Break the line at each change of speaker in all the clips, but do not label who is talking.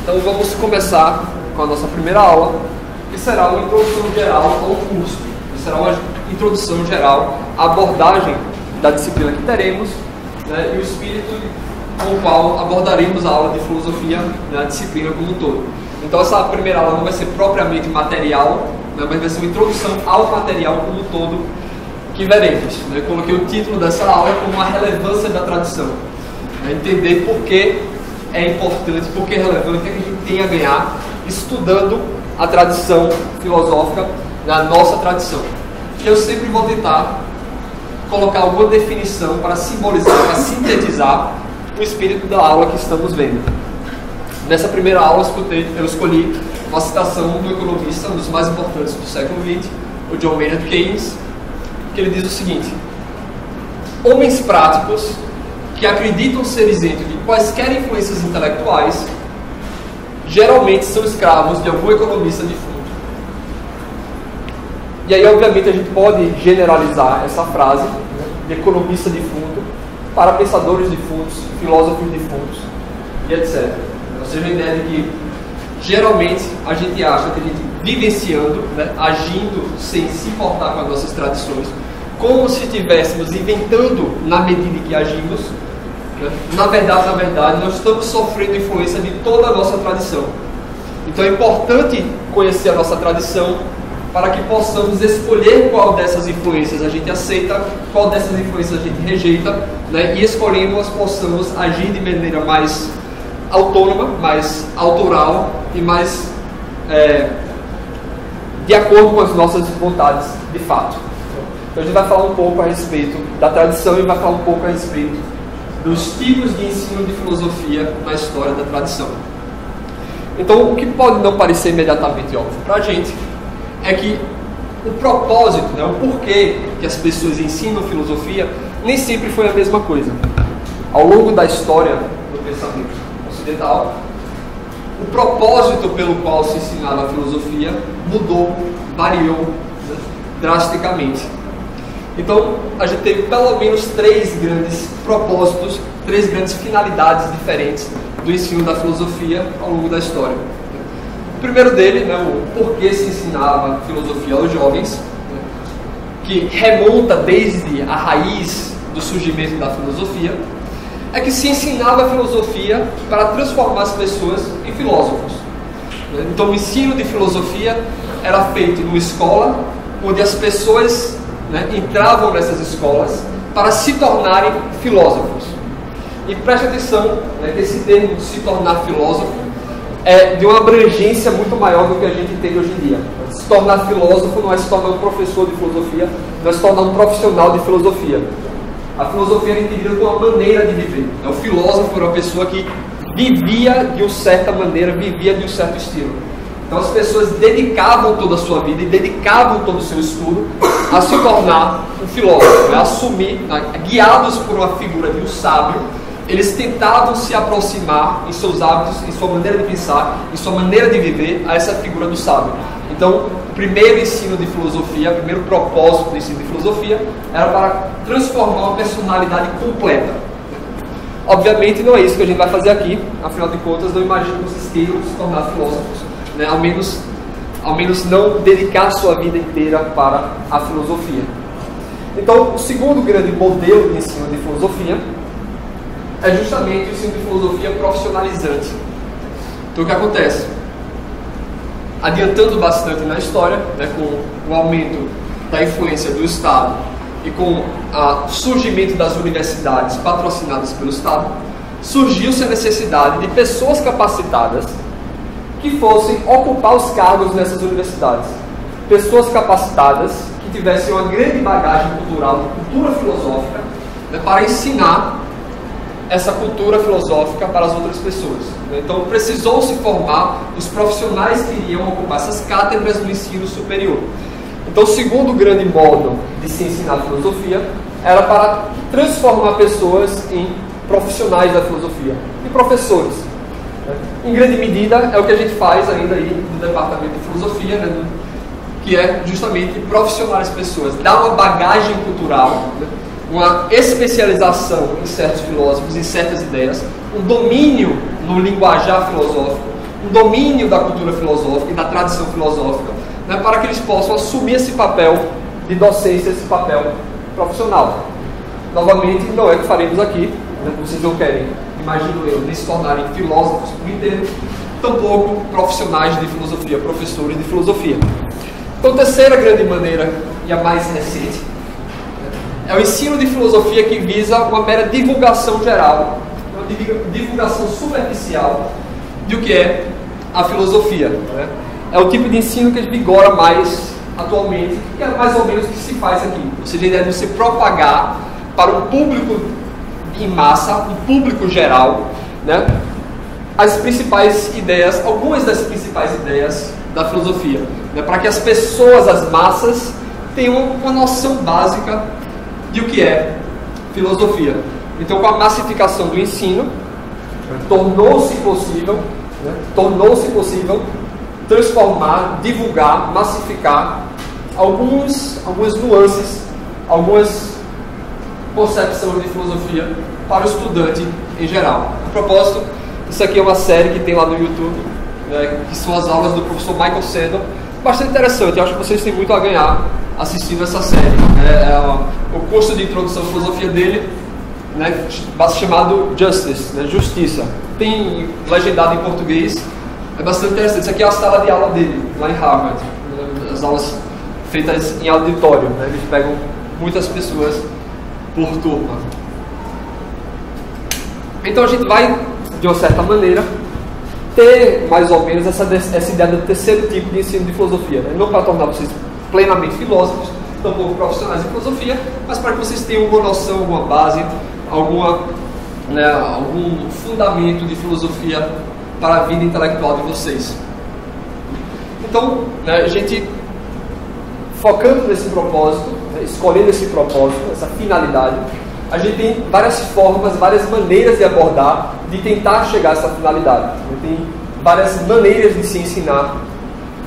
Então vamos começar com a nossa primeira aula, que será uma introdução geral ao curso. Será uma introdução geral à abordagem da disciplina que teremos, né, e o espírito com o qual abordaremos a aula de filosofia na disciplina como um todo. Então essa primeira aula não vai ser propriamente material, né, mas vai ser uma introdução ao material como um todo que veremos. Né. Eu coloquei o título dessa aula como a relevância da tradição. Né, entender por que é importante, por que é relevante, o que a gente tem a ganhar estudando a tradição filosófica na nossa tradição. Eu sempre vou tentar colocar alguma definição para simbolizar, para sintetizar o espírito da aula que estamos vendo. Nessa primeira aula eu escolhi uma citação do economista, um dos mais importantes do século XX, o John Maynard Keynes, que ele diz o seguinte: homens práticos que acreditam ser isentos de quaisquer influências intelectuais geralmente são escravos de algum economista de fundo. E aí, obviamente, a gente pode generalizar essa frase, né, de economista de fundo para pensadores de fundos, filósofos de fundos e etc. Ou seja, a ideia de que geralmente a gente acha que a gente vivenciando, né, agindo sem se importar com as nossas tradições, como se estivéssemos inventando na medida em que agimos. Na verdade, nós estamos sofrendo influência de toda a nossa tradição. Então é importante conhecer a nossa tradição para que possamos escolher qual dessas influências a gente aceita, qual dessas influências a gente rejeita, né? E escolhemos, possamos agir de maneira mais autônoma, mais autoral e mais de acordo com as nossas vontades de fato. Então a gente vai falar um pouco a respeito da tradição e vai falar um pouco a respeito dos tipos de ensino de filosofia na história da tradição. Então, o que pode não parecer imediatamente óbvio para a gente é que o propósito, né, o porquê que as pessoas ensinam filosofia nem sempre foi a mesma coisa. Ao longo da história do pensamento ocidental, o propósito pelo qual se ensinava a filosofia mudou, variou, né, drasticamente. Então, a gente teve pelo menos três grandes propósitos, três grandes finalidades diferentes do ensino da filosofia ao longo da história. O primeiro dele, né, o porquê se ensinava filosofia aos jovens, né, que remonta desde a raiz do surgimento da filosofia, é que se ensinava a filosofia para transformar as pessoas em filósofos. Então, o ensino de filosofia era feito numa escola onde as pessoas, né, entravam nessas escolas para se tornarem filósofos. E preste atenção, né, que esse termo de se tornar filósofo é de uma abrangência muito maior do que a gente tem hoje em dia. Se tornar filósofo não é se tornar um professor de filosofia, não é se tornar um profissional de filosofia. A filosofia era entendida como uma maneira de viver. O filósofo era uma pessoa que vivia de uma certa maneira, vivia de um certo estilo. Então as pessoas dedicavam toda a sua vida e dedicavam todo o seu estudo a se tornar um filósofo, né? Assumir, né? Guiados por uma figura de um sábio, eles tentavam se aproximar em seus hábitos, em sua maneira de pensar, em sua maneira de viver, a essa figura do sábio. Então, o primeiro ensino de filosofia, o primeiro propósito do ensino de filosofia era para transformar uma personalidade completa. Obviamente não é isso que a gente vai fazer aqui, afinal de contas não imagino que vocês queiram se tornar filósofos, né? Ao menos não dedicar a sua vida inteira para a filosofia. Então, o segundo grande modelo de ensino de filosofia é justamente o ensino de filosofia profissionalizante. Então, o que acontece? Adiantando bastante na história, né, com o aumento da influência do Estado e com o surgimento das universidades patrocinadas pelo Estado, surgiu-se a necessidade de pessoas capacitadas que fossem ocupar os cargos nessas universidades. Pessoas capacitadas que tivessem uma grande bagagem cultural, cultura filosófica, né, para ensinar essa cultura filosófica para as outras pessoas. Então precisou se formar os profissionais que iriam ocupar essas cátedras no ensino superior. Então o segundo grande modo de se ensinar filosofia era para transformar pessoas em profissionais da filosofia, em professores. Em grande medida é o que a gente faz ainda aí no departamento de filosofia, né, que é justamente profissionalizar as pessoas, dar uma bagagem cultural, né, uma especialização em certos filósofos, em certas ideias, um domínio no linguajar filosófico, um domínio da cultura filosófica e da tradição filosófica, né, para que eles possam assumir esse papel de docência, esse papel profissional. Novamente, não é o que faremos aqui, né, vocês não querem, imagino eu, nem se tornarem filósofos por inteiro, tampouco profissionais de filosofia, professores de filosofia. Então, terceira grande maneira, e a mais recente, é o ensino de filosofia que visa uma mera divulgação geral, uma divulgação superficial do que é a filosofia. Né? É o tipo de ensino que vigora mais atualmente, que é mais ou menos o que se faz aqui. Ou seja, a ideia de você propagar para um público em massa, um público geral, né, as principais ideias, algumas das principais ideias da filosofia, né, para que as pessoas, as massas, tenham uma noção básica de o que é filosofia. Então, com a massificação do ensino, tornou-se possível transformar, divulgar, massificar algumas nuances, algumas concepções de filosofia para o estudante em geral. A propósito, isso aqui é uma série que tem lá no YouTube, né, que são as aulas do professor Michael Sandel, bastante interessante. Eu acho que vocês têm muito a ganhar assistindo essa série. O curso de introdução à filosofia dele, né, chamado Justice, né, Justiça. Tem legendado em português, é bastante interessante. Isso aqui é a sala de aula dele, lá em Harvard. As aulas feitas em auditório, né, eles pegam muitas pessoas por turma. Então a gente vai, de uma certa maneira, ter mais ou menos essa ideia do terceiro tipo de ensino de filosofia, né? Não para tornar vocês plenamente filósofos, tampouco profissionais de filosofia, mas para que vocês tenham uma noção, alguma base, algum fundamento de filosofia para a vida intelectual de vocês. Então, né, a gente focando nesse propósito, né, escolhendo esse propósito, essa finalidade, a gente tem várias formas, várias maneiras de abordar, de tentar chegar a essa finalidade. Tem várias maneiras de se ensinar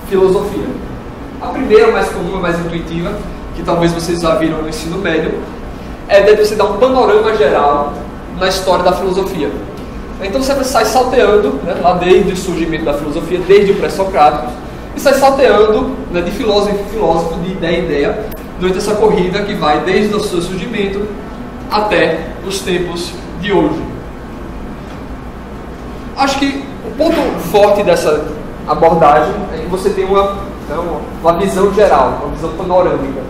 filosofia. A primeira, mais comum, mais intuitiva, que talvez vocês já viram no ensino médio, é a ideia de você dar um panorama geral na história da filosofia. Então você sai salteando, né, lá desde o surgimento da filosofia, desde o pré-socrático, e sai salteando, né, de filósofo em filósofo, de ideia em ideia, durante essa corrida que vai desde o seu surgimento até os tempos de hoje. Acho que o ponto forte dessa abordagem é que você tem uma visão geral, uma visão panorâmica.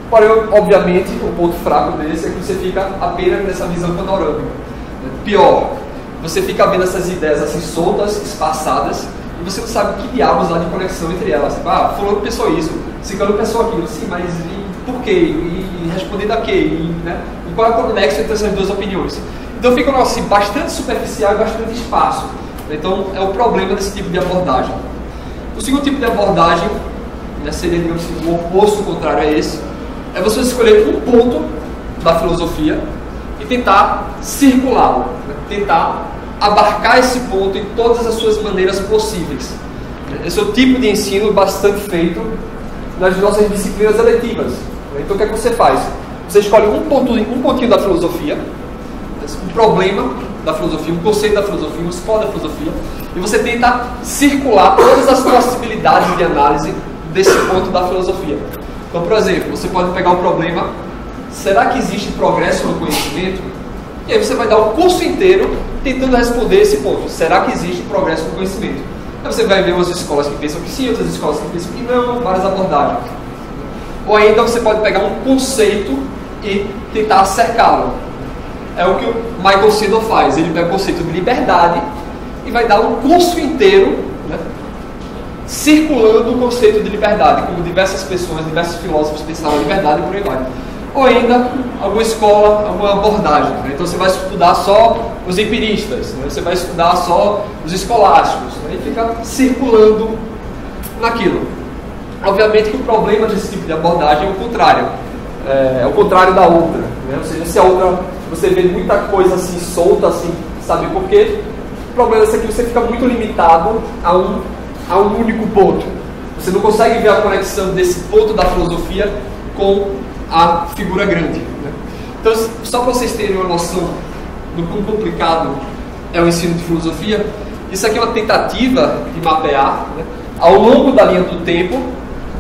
Porém, obviamente, o ponto fraco desse é que você fica apenas nessa visão panorâmica. Pior, você fica vendo essas ideias assim soltas, espaçadas, e você não sabe que diabos há de conexão entre elas. Fulano pensou isso, Ciclano pensou aquilo. Sim, mas e por quê? E respondendo a quê? E qual é o conexo entre essas duas opiniões? Então fica assim, bastante superficial e bastante espaço. Então é o problema desse tipo de abordagem. O segundo tipo de abordagem, né, seria, digamos assim, o oposto, o contrário a esse, é você escolher um ponto da filosofia e tentar circulá-lo, né, tentar abarcar esse ponto em todas as suas maneiras possíveis. Esse é o tipo de ensino bastante feito nas nossas disciplinas eletivas. Então o que é que você faz? Você escolhe um pontinho da filosofia, um problema da filosofia, um conceito da filosofia, uma escola da filosofia, e você tenta circular todas as possibilidades de análise desse ponto da filosofia. Então, por exemplo, você pode pegar o problema: será que existe progresso no conhecimento? E aí você vai dar o curso inteiro tentando responder esse ponto: será que existe progresso no conhecimento? Aí você vai ver umas escolas que pensam que sim, outras escolas que pensam que não, várias abordagens. Ou ainda você pode pegar um conceito e tentar cercá-lo. É o que o Michael Sandel faz. Ele pega o conceito de liberdade e vai dar um curso inteiro, né, circulando o conceito de liberdade, como diversas pessoas, diversos filósofos pensaram a liberdade e por aí vai. Ou ainda alguma escola, alguma abordagem, né? Então você vai estudar só os empiristas, né? Você vai estudar só os escolásticos, né? E fica circulando naquilo. Obviamente que o problema desse tipo de abordagem é o contrário. É o contrário da outra, né? Ou seja, se a outra você vê muita coisa assim solta, assim, sabe por quê? O problema é que você fica muito limitado a um único ponto. Você não consegue ver a conexão desse ponto da filosofia com a figura grande, né? Então, só para vocês terem uma noção do quão complicado é o ensino de filosofia, Isso aqui é uma tentativa de mapear, né, ao longo da linha do tempo,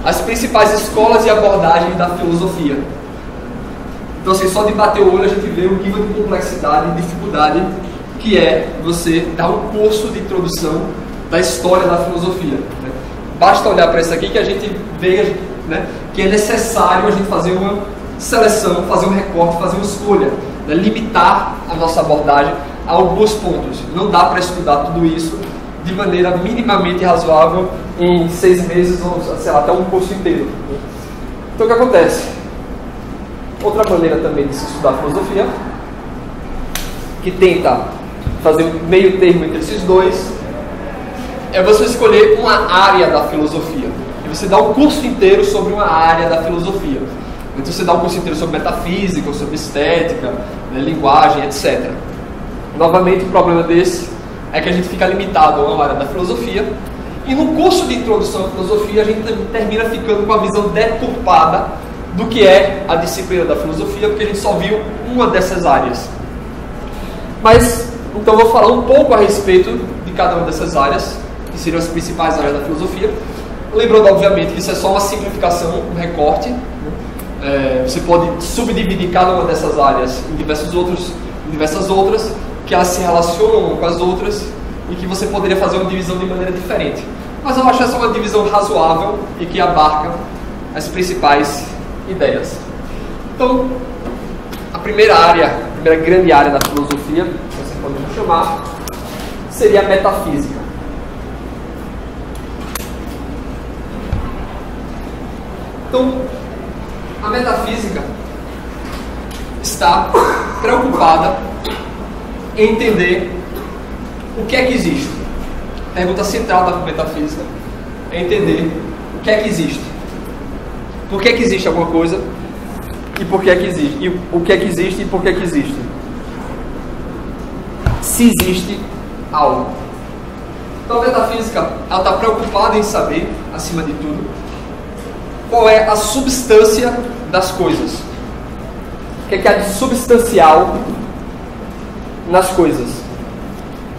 as principais escolas e abordagens da filosofia. Então, assim, só de bater o olho a gente vê o nível de complexidade e dificuldade que é você dar um curso de introdução da história da filosofia, né? Basta olhar para isso aqui que a gente vê, né, que é necessário a gente fazer uma seleção, fazer um recorte, fazer uma escolha, né, limitar a nossa abordagem a alguns pontos. Não dá para estudar tudo isso de maneira minimamente razoável em 6 meses ou, sei lá, até um curso inteiro. Então, o que acontece? Outra maneira também de se estudar filosofia, que tenta fazer um meio termo entre esses dois, é você escolher uma área da filosofia. E você dá um curso inteiro sobre uma área da filosofia. Então você dá um curso inteiro sobre metafísica, sobre estética, né, linguagem, etc. Novamente, o problema desse é que a gente fica limitado a uma área da filosofia. E no curso de introdução à filosofia, a gente termina ficando com a visão deturpada do que é a disciplina da filosofia, porque a gente só viu uma dessas áreas. Mas, então, eu vou falar um pouco a respeito de cada uma dessas áreas, que seriam as principais áreas da filosofia. Lembrando, obviamente, que isso é só uma simplificação, um recorte. Você pode subdividir cada uma dessas áreas em diversas outras, que elas se relacionam com as outras e que você poderia fazer uma divisão de maneira diferente. Mas eu acho essa uma divisão razoável e que abarca as principais ideias. Então, a primeira grande área da filosofia, que você pode chamar, seria a metafísica. Então, a metafísica está preocupada em entender o que é que existe. A pergunta central da metafísica é entender o que é que existe. Por que é que existe alguma coisa e por que é que existe. E o que é que existe e por que é que existe. Se existe algo. Então a metafísica está preocupada em saber, acima de tudo, qual é a substância das coisas. O que é que há de substancial nas coisas.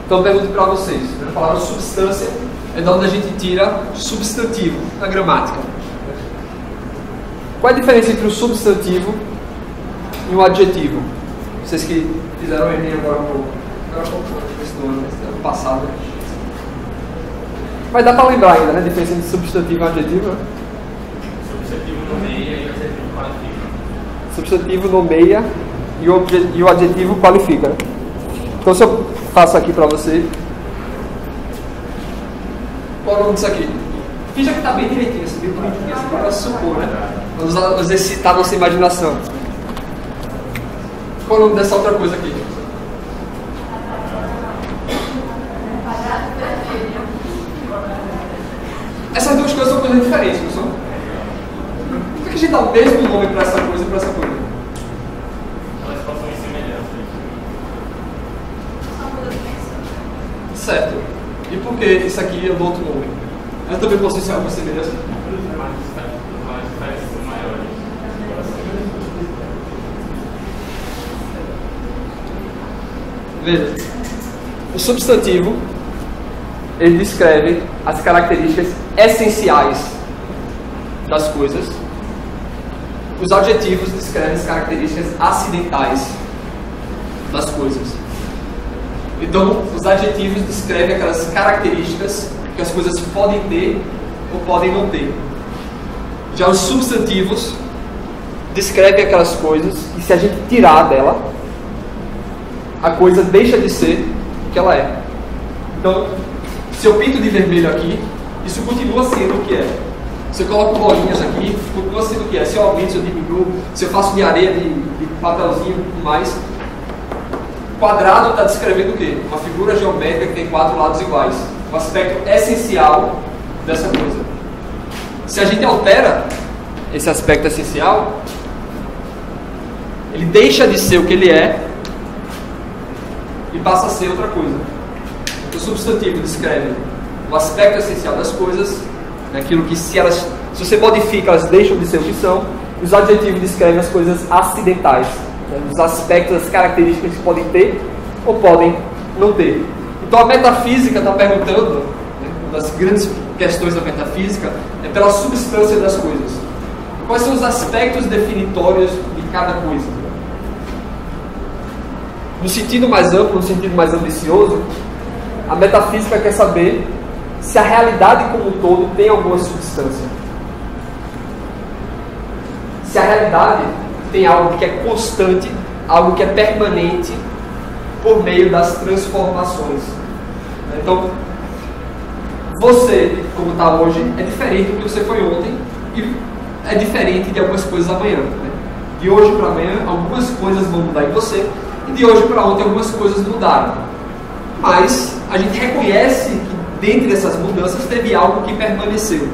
Então eu pergunto para vocês, a palavra substância é de onde a gente tira substantivo na gramática. Qual é a diferença entre um substantivo e um adjetivo? Vocês que fizeram o Enem agora um pouco. Ano passado. Mas dá para lembrar ainda, né? A diferença entre substantivo e adjetivo, né?
Substantivo nomeia e o adjetivo qualifica.
Substantivo nomeia e o adjetivo qualifica. Né? Então se eu faço aqui para você, qual é o nome disso aqui? Finja que está bem direitinho, assim, bem bonitinho, assim, para supor, né? Vamos exercitar nossa imaginação. Qual é o nome dessa outra coisa aqui? Essas duas coisas são coisas diferentes, não são? Por que a gente dá o mesmo nome para essa coisa e para essa coisa?
Elas possuem semelhança.
Certo. E por que isso aqui eu dou outro nome? Eu também posso ser alguma semelhança?
Mas diferenças são maiores.
Veja, o substantivo ele descreve as características essenciais das coisas. Os adjetivos descrevem as características acidentais das coisas. Então, os adjetivos descrevem aquelas características que as coisas podem ter ou podem não ter. Já os substantivos descrevem aquelas coisas e se a gente tirar dela, a coisa deixa de ser o que ela é. Então, se eu pinto de vermelho aqui, isso continua sendo o que é. Se eu coloco bolinhas aqui, continua sendo o que é. Se eu aumento, se eu diminuo, se eu faço de areia, de papelzinho e tudo mais. Quadrado está descrevendo o quê? Uma figura geométrica que tem 4 lados iguais. O aspecto essencial dessa coisa. Se a gente altera esse aspecto essencial, ele deixa de ser o que ele é e passa a ser outra coisa. O substantivo descreve o aspecto essencial das coisas, aquilo que se você modifica, elas deixam de ser o que são. Os adjetivos descrevem as coisas acidentais, os aspectos, as características que podem ter ou podem não ter. Então a metafísica está perguntando, né, uma das grandes questões da metafísica é pela substância das coisas. Quais são os aspectos definitórios de cada coisa? No sentido mais amplo, no sentido mais ambicioso, a metafísica quer saber se a realidade como um todo tem alguma substância. Se a realidade tem algo que é constante, algo que é permanente, por meio das transformações. Então, você, como está hoje, é diferente do que você foi ontem e é diferente de algumas coisas amanhã. Né? De hoje para amanhã, algumas coisas vão mudar em você e de hoje para ontem, algumas coisas mudaram. Mas a gente reconhece que dentre essas mudanças teve algo que permaneceu.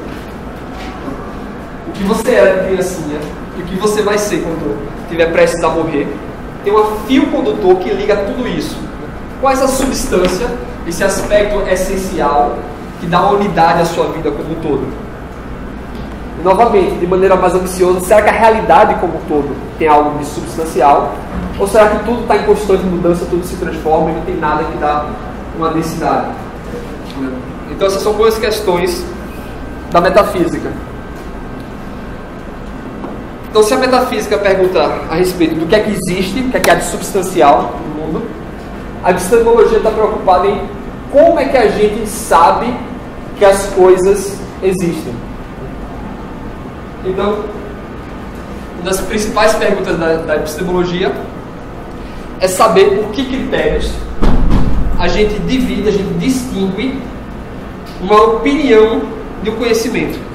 O que você era criancinha e o que você vai ser quando estiver prestes a morrer, tem um fio condutor que liga tudo isso. Qual é essa substância, esse aspecto essencial que dá uma unidade à sua vida como um todo? E, novamente, de maneira mais ambiciosa, será que a realidade como um todo tem algo de substancial? Ou será que tudo está em constante mudança, tudo se transforma e não tem nada que dá uma densidade? Então essas são boas questões da metafísica. Então, se a metafísica pergunta a respeito do que é que existe, o que é que há de substancial no mundo, a epistemologia está preocupada em como é que a gente sabe que as coisas existem. Então, uma das principais perguntas da epistemologia é saber por que critérios a gente divide, a gente distingue uma opinião de um conhecimento.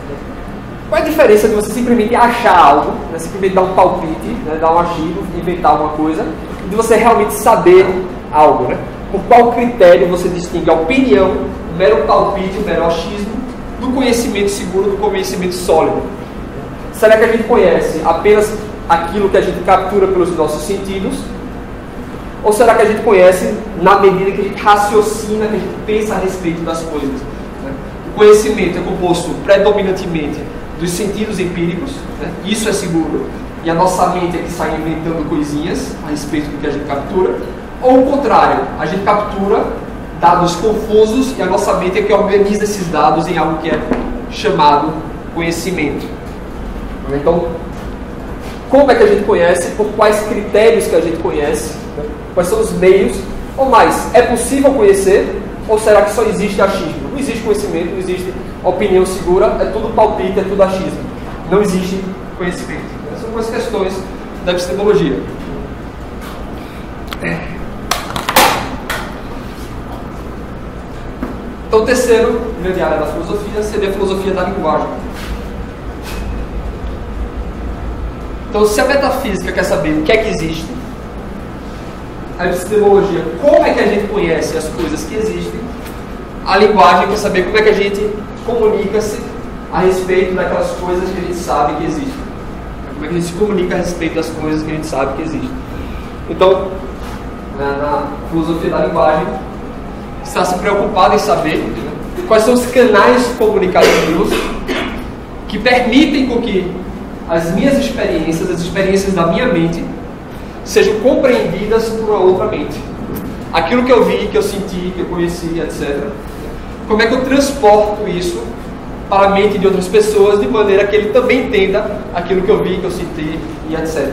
Qual é a diferença de você simplesmente achar algo, né, simplesmente dar um palpite, né, dar um achismo, inventar alguma coisa, e de você realmente saber algo? Né? Por qual critério você distingue a opinião, o mero palpite, o mero achismo, do conhecimento seguro, do conhecimento sólido? Será que a gente conhece apenas aquilo que a gente captura pelos nossos sentidos? Ou será que a gente conhece na medida que a gente raciocina, que a gente pensa a respeito das coisas? Né? O conhecimento é composto predominantemente dos sentidos empíricos, né? Isso é seguro, e a nossa mente é que sai inventando coisinhas a respeito do que a gente captura, ou o contrário, a gente captura dados confusos e a nossa mente é que organiza esses dados em algo que é chamado conhecimento. Então, como é que a gente conhece, por quais critérios que a gente conhece, né? Quais são os meios, ou mais, é possível conhecer, ou será que só existe achismo? Não existe conhecimento, não existe opinião segura, é tudo palpite, é tudo achismo. Não existe conhecimento. Essas são algumas questões da epistemologia. Então, o terceiro grande área da filosofia seria a filosofia da linguagem. Então, se a metafísica quer saber o que é que existe, a epistemologia, como é que a gente conhece as coisas que existem, a linguagem quer saber como é que a gente comunica-se a respeito daquelas coisas que a gente sabe que existem. Como é que a gente se comunica a respeito das coisas que a gente sabe que existem. Então, na filosofia da linguagem, está se preocupado em saber quais são os canais comunicativos que permitem com que as minhas experiências, as experiências da minha mente, sejam compreendidas por uma outra mente. Aquilo que eu vi, que eu senti, que eu conheci, etc. Como é que eu transporto isso para a mente de outras pessoas, de maneira que ele também entenda aquilo que eu vi, que eu senti, e etc.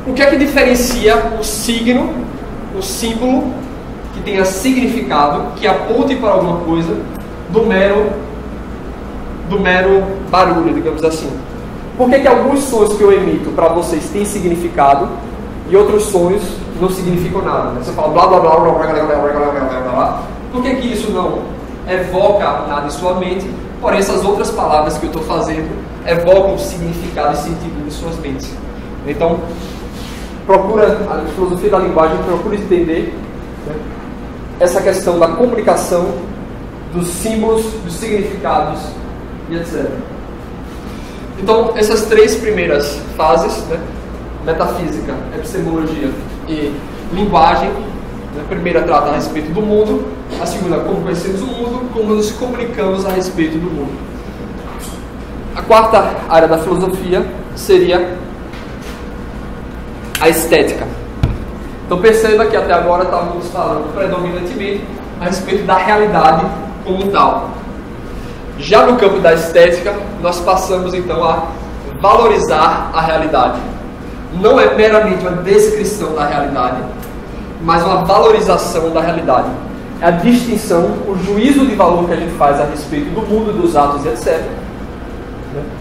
O que é que diferencia um signo, um símbolo, que tenha significado, que aponte para alguma coisa, do mero barulho, digamos assim? Por que alguns sons que eu emito para vocês têm significado e outros sons não significam nada? Você fala blá blá blá blá blá blá blá blá blá. Por que isso não evoca nada em sua mente, porém essas outras palavras que eu estou fazendo evocam significado e sentido em suas mentes? Então, a filosofia da linguagem procura entender, né, essa questão da comunicação, dos símbolos, dos significados e etc. Então, essas três primeiras fases, né, metafísica, epistemologia e linguagem, né, a primeira trata a respeito do mundo, a segunda, como conhecemos o mundo, como nos comunicamos a respeito do mundo. A quarta área da filosofia seria a estética. Então perceba que até agora estávamos falando predominantemente a respeito da realidade como tal. Já no campo da estética, nós passamos então a valorizar a realidade. Não é meramente uma descrição da realidade, mas uma valorização da realidade. É a distinção, o juízo de valor que a gente faz a respeito do mundo, dos atos e etc.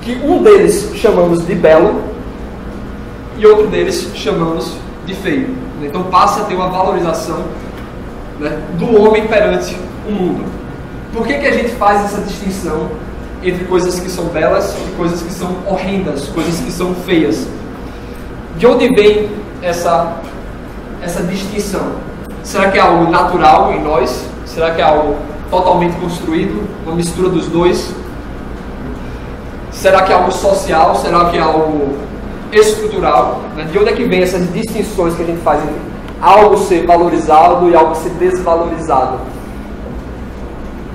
Que um deles chamamos de belo e outro deles chamamos de feio. Então passa a ter uma valorização, né, do homem perante o mundo. Por que a gente faz essa distinção entre coisas que são belas e coisas que são horrendas, coisas que são feias? De onde vem essa distinção? Será que é algo natural em nós? Será que é algo totalmente construído? Uma mistura dos dois? Será que é algo social? Será que é algo estrutural? De onde é que vem essas distinções que a gente faz entre algo ser valorizado e algo ser desvalorizado?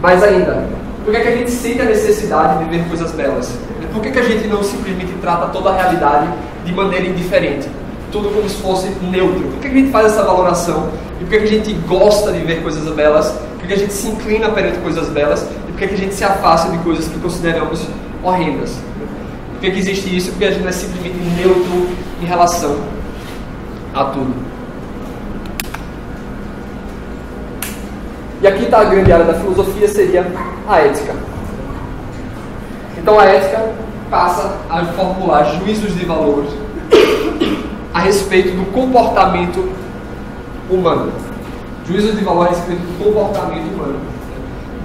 Mais ainda, por que a gente sente a necessidade de ver coisas belas? Por que a gente não simplesmente trata toda a realidade de maneira indiferente? Tudo como se fosse neutro. Por que a gente faz essa valoração? E por que a gente gosta de ver coisas belas? Por que a gente se inclina perante coisas belas? E por que a gente se afasta de coisas que consideramos horrendas? Por que existe isso? Porque a gente não é simplesmente neutro em relação a tudo. E aqui está a grande área da filosofia, seria a ética. Então a ética passa a formular juízos de valor a respeito do comportamento humano. Juízos de valor a respeito do comportamento humano.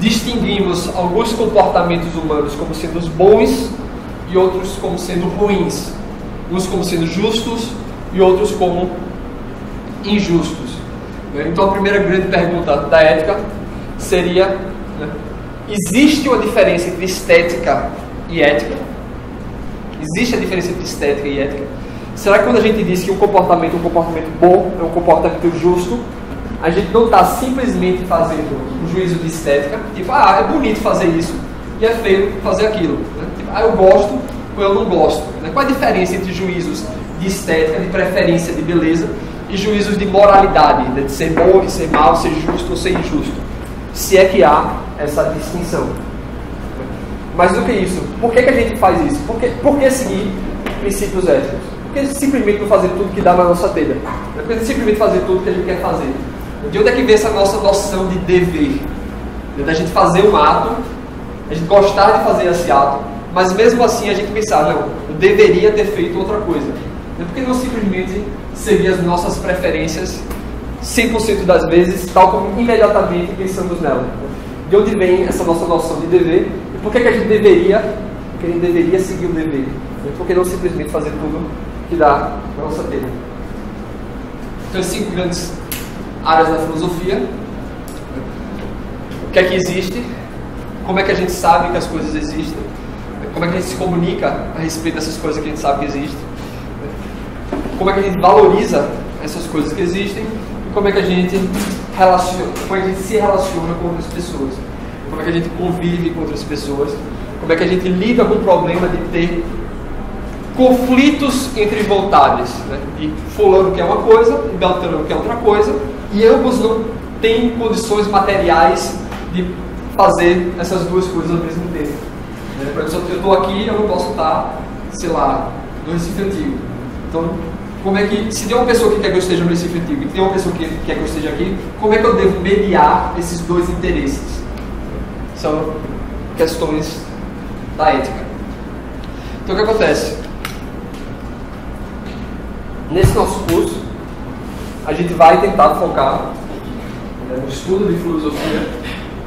Distinguimos alguns comportamentos humanos como sendo os bons e outros como sendo ruins. Uns como sendo justos e outros como injustos. Então a primeira grande pergunta da ética seria, existe uma diferença entre estética e ética? Existe a diferença entre estética e ética? Será que quando a gente diz que um comportamento bom é um comportamento justo, a gente não está simplesmente fazendo um juízo de estética, tipo, é bonito fazer isso e é feio fazer aquilo, né? Tipo, eu gosto ou eu não gosto, né? Qual a diferença entre juízos de estética, de preferência, de beleza e juízos de moralidade, né? De ser bom, de ser mal, ser justo ou ser injusto? Se é que há essa distinção. Mas do que isso? Por que a gente faz isso? Por que seguir princípios éticos? Por que simplesmente não fazer tudo que dá na nossa telha? Por que simplesmente fazer tudo que a gente quer fazer? De onde é que vem essa nossa noção de dever? Da gente fazer um ato, a gente gostar de fazer esse ato, mas mesmo assim a gente pensar, não, eu deveria ter feito outra coisa. Por que não simplesmente seguir as nossas preferências 100% das vezes, tal como imediatamente pensamos nela? De onde vem essa nossa noção de dever? E por que a gente deveria seguir o dever? Por que não simplesmente fazer tudo que dá na nossa telha? Então, as 5 grandes áreas da filosofia. O que é que existe? Como é que a gente sabe que as coisas existem? Como é que a gente se comunica a respeito dessas coisas que a gente sabe que existem? Como é que a gente valoriza essas coisas que existem? E como é que a gente se relaciona com outras pessoas? Como é que a gente convive com outras pessoas? Como é que a gente lida com o problema de ter conflitos entre vontades, né? De fulano quer uma coisa e Beltrano quer outra coisa, e ambos não têm condições materiais de fazer essas duas coisas ao mesmo tempo. Por exemplo, eu estou aqui, eu não posso estar, sei lá, no Recife Antigo. Então, como é que, se tem uma pessoa que quer que eu esteja no Recife Antigo e tem uma pessoa que quer que eu esteja aqui, como é que eu devo mediar esses dois interesses? São questões da ética. Então, o que acontece? Nesse nosso curso, a gente vai tentar focar no estudo de filosofia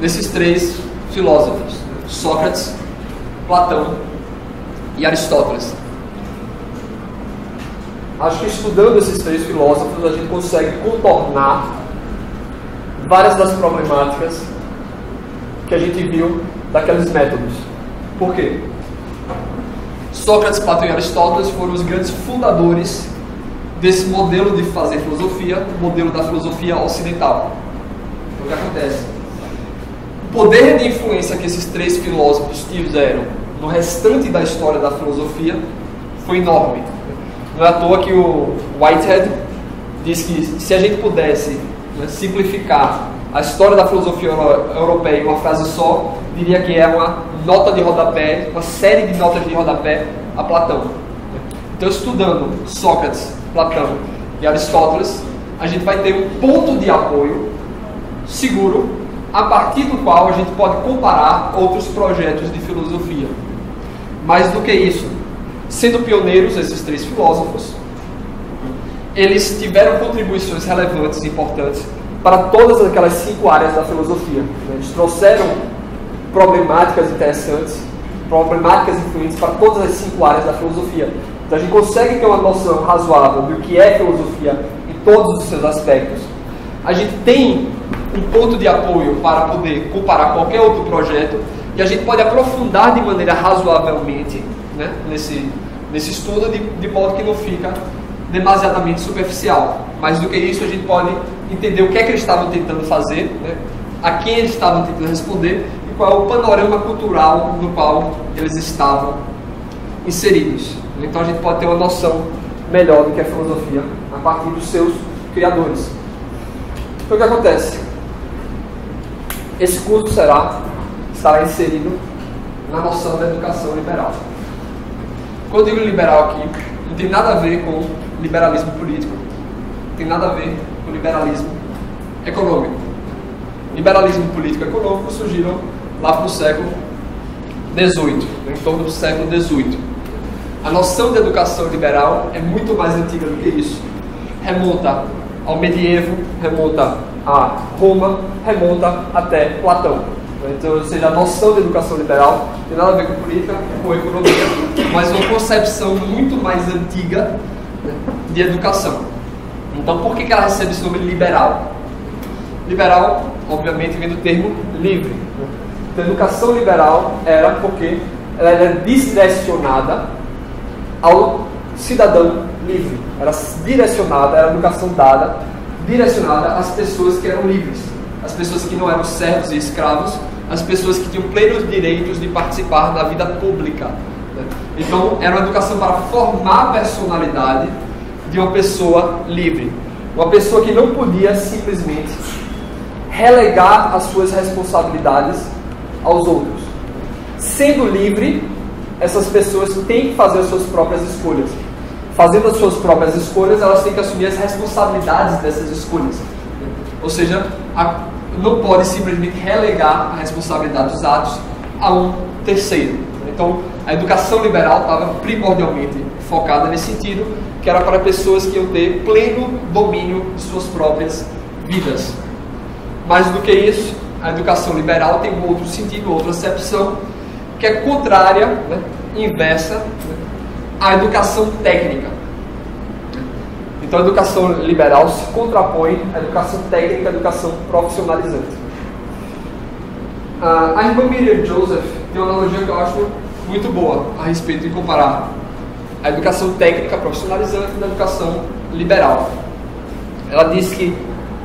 nesses 3 filósofos, Sócrates, Platão e Aristóteles. Acho que estudando esses 3 filósofos, a gente consegue contornar várias das problemáticas que a gente viu daqueles métodos. Por quê? Sócrates, Platão e Aristóteles foram os grandes fundadores desse modelo de fazer filosofia, o modelo da filosofia ocidental. Então, o que acontece? O poder de influência que esses 3 filósofos tiveram no restante da história da filosofia foi enorme. Não é à toa que o Whitehead diz que se a gente pudesse, né, simplificar a história da filosofia europeia em uma frase só, diria que é uma nota de rodapé, uma série de notas de rodapé a Platão. Então, estudando Sócrates, Platão e Aristóteles, a gente vai ter um ponto de apoio seguro, a partir do qual a gente pode comparar outros projetos de filosofia. Mais do que isso, sendo pioneiros, esses três filósofos, eles tiveram contribuições relevantes e importantes para todas aquelas 5 áreas da filosofia. Eles trouxeram problemáticas interessantes, problemáticas influentes para todas as 5 áreas da filosofia. Então a gente consegue ter uma noção razoável do que é filosofia em todos os seus aspectos. A gente tem um ponto de apoio para poder comparar qualquer outro projeto e a gente pode aprofundar de maneira razoavelmente, né, nesse estudo, de modo que não fica demasiadamente superficial. Mais do que isso, a gente pode entender o que é que eles estavam tentando fazer, né, a quem eles estavam tentando responder e qual é o panorama cultural no qual eles estavam inseridos. Então a gente pode ter uma noção melhor do que é filosofia a partir dos seus criadores. Então o que acontece? Esse curso estará inserido na noção da educação liberal. Quando eu digo liberal aqui, não tem nada a ver com liberalismo político, tem nada a ver com liberalismo econômico. Liberalismo político e econômico surgiram lá para o século XVIII, em torno do século XVIII. A noção de educação liberal é muito mais antiga do que isso. Remonta ao medievo, remonta a Roma, remonta até Platão. Então, ou seja, a noção de educação liberal tem nada a ver com política, com economia, mas uma concepção muito mais antiga, né, de educação. Então, por que ela recebe esse nome liberal? Liberal, obviamente, vem do termo livre. Então, a educação liberal era porque ela era direcionada ao cidadão livre. Era direcionada, era educação dada, direcionada às pessoas que eram livres, às pessoas que não eram servos e escravos, às pessoas que tinham plenos direitos de participar da vida pública. Né? Então, era uma educação para formar a personalidade de uma pessoa livre. Uma pessoa que não podia simplesmente relegar as suas responsabilidades aos outros. Sendo livre, essas pessoas têm que fazer as suas próprias escolhas. Fazendo as suas próprias escolhas, elas têm que assumir as responsabilidades dessas escolhas. Ou seja, não pode simplesmente relegar a responsabilidade dos atos a um terceiro. Então, a educação liberal estava primordialmente focada nesse sentido, que era para pessoas que iam ter pleno domínio de suas próprias vidas. Mais do que isso, a educação liberal tem um outro sentido, outra acepção, que é contrária, né, inversa, né, à educação técnica. Então a educação liberal se contrapõe à educação técnica, à educação profissionalizante. A irmã Miriam Joseph tem uma analogia que eu acho muito boa a respeito de comparar a educação técnica profissionalizante da educação liberal. Ela diz que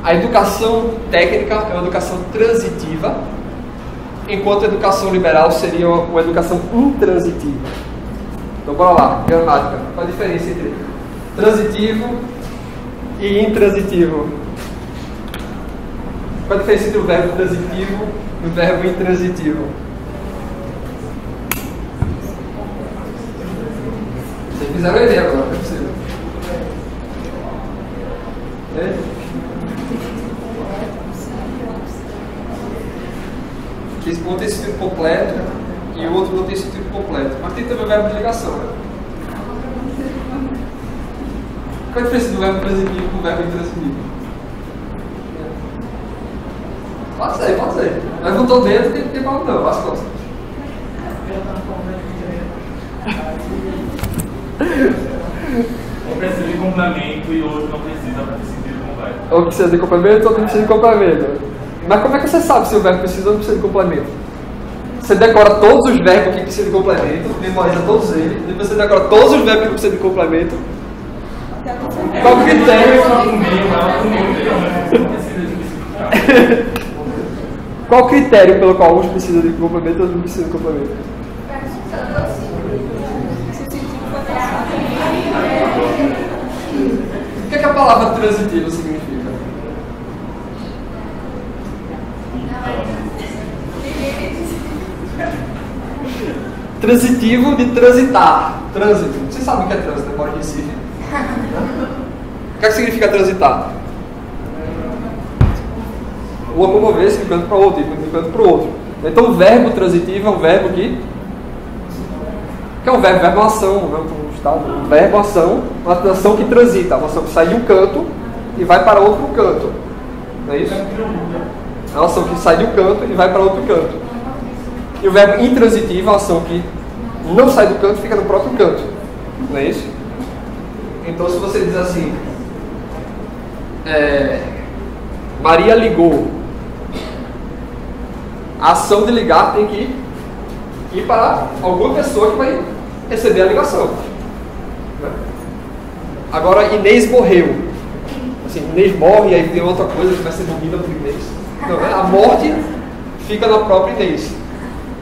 a educação técnica é uma educação transitiva, enquanto a educação liberal seria uma educação intransitiva. Então, bora lá, gramática. Qual a diferença entre transitivo e intransitivo? Qual a diferença entre o verbo transitivo e o verbo intransitivo? Vocês fizeram Enem agora, não é possível. Um tem sentido completo e o outro não tem sentido completo. Mas tem também o verbo de ligação. Né? Qual a diferença do verbo transitivo com o verbo intransitivo? Pode ser, pode ser. Mas não estou dentro, tem mal não, as costas.
Um precisa de complemento e outro não precisa para ter sentido completo.
Ou precisa de complemento ou não precisa de complemento. Mas como é que você sabe se o verbo precisa ou não precisa de complemento? Você decora todos os verbos que precisam de complemento, memoriza todos eles, depois você decora todos os verbos que não precisam de complemento. Qual o critério? Qual o critério pelo qual uns precisam de complemento e outros não precisam de complemento? O que é que a palavra palavra transitivo significa? Transitivo de transitar. Trânsito. Vocês sabem o que é trânsito, né? Mora em Recife. O que significa transitar? Locomover-se de um canto para outro, de um canto para o outro. Então o verbo transitivo é um verbo que é um verbo, verbo ação, um verbo ação, uma ação que transita, uma ação que sai de um canto e vai para outro canto. Não é isso? É uma ação que sai de um canto e vai para outro canto. E o verbo intransitivo é uma ação que não sai do canto e fica no próprio canto. Não é isso? Então se você diz assim, Maria ligou, a ação de ligar tem que ir para alguma pessoa que vai receber a ligação. Agora Inês morreu. Assim, Inês morre e aí tem outra coisa que vai ser morrida por Inês. Não, né? A morte fica na própria Inês.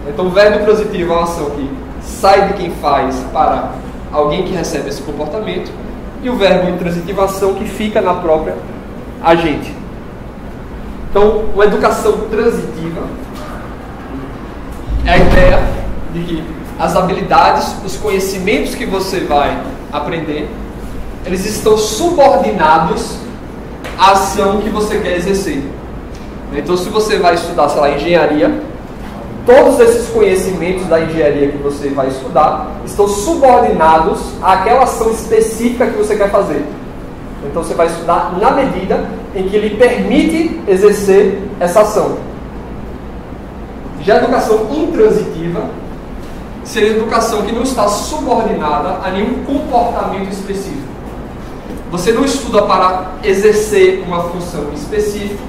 Então o verbo transitivo é uma ação que sai de quem faz para alguém que recebe esse comportamento. E o verbo intransitivo é a ação que fica na própria agente. Então, uma educação transitiva é a ideia de que as habilidades, os conhecimentos que você vai aprender, eles estão subordinados à ação que você quer exercer. Então, se você vai estudar, sei lá, engenharia, todos esses conhecimentos da engenharia que você vai estudar estão subordinados àquela ação específica que você quer fazer. Então, você vai estudar na medida em que lhe permite exercer essa ação. Já a educação intransitiva seria a educação que não está subordinada a nenhum comportamento específico. Você não estuda para exercer uma função específica,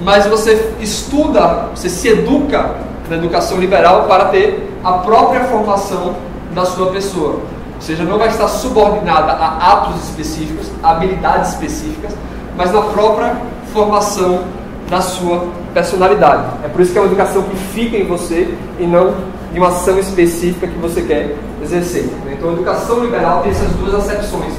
mas você estuda, você se educa na educação liberal para ter a própria formação da sua pessoa. Ou seja, não vai estar subordinada a atos específicos, a habilidades específicas, mas na própria formação da sua personalidade. É por isso que é uma educação que fica em você e não de uma ação específica que você quer exercer. Então a educação liberal tem essas duas acepções.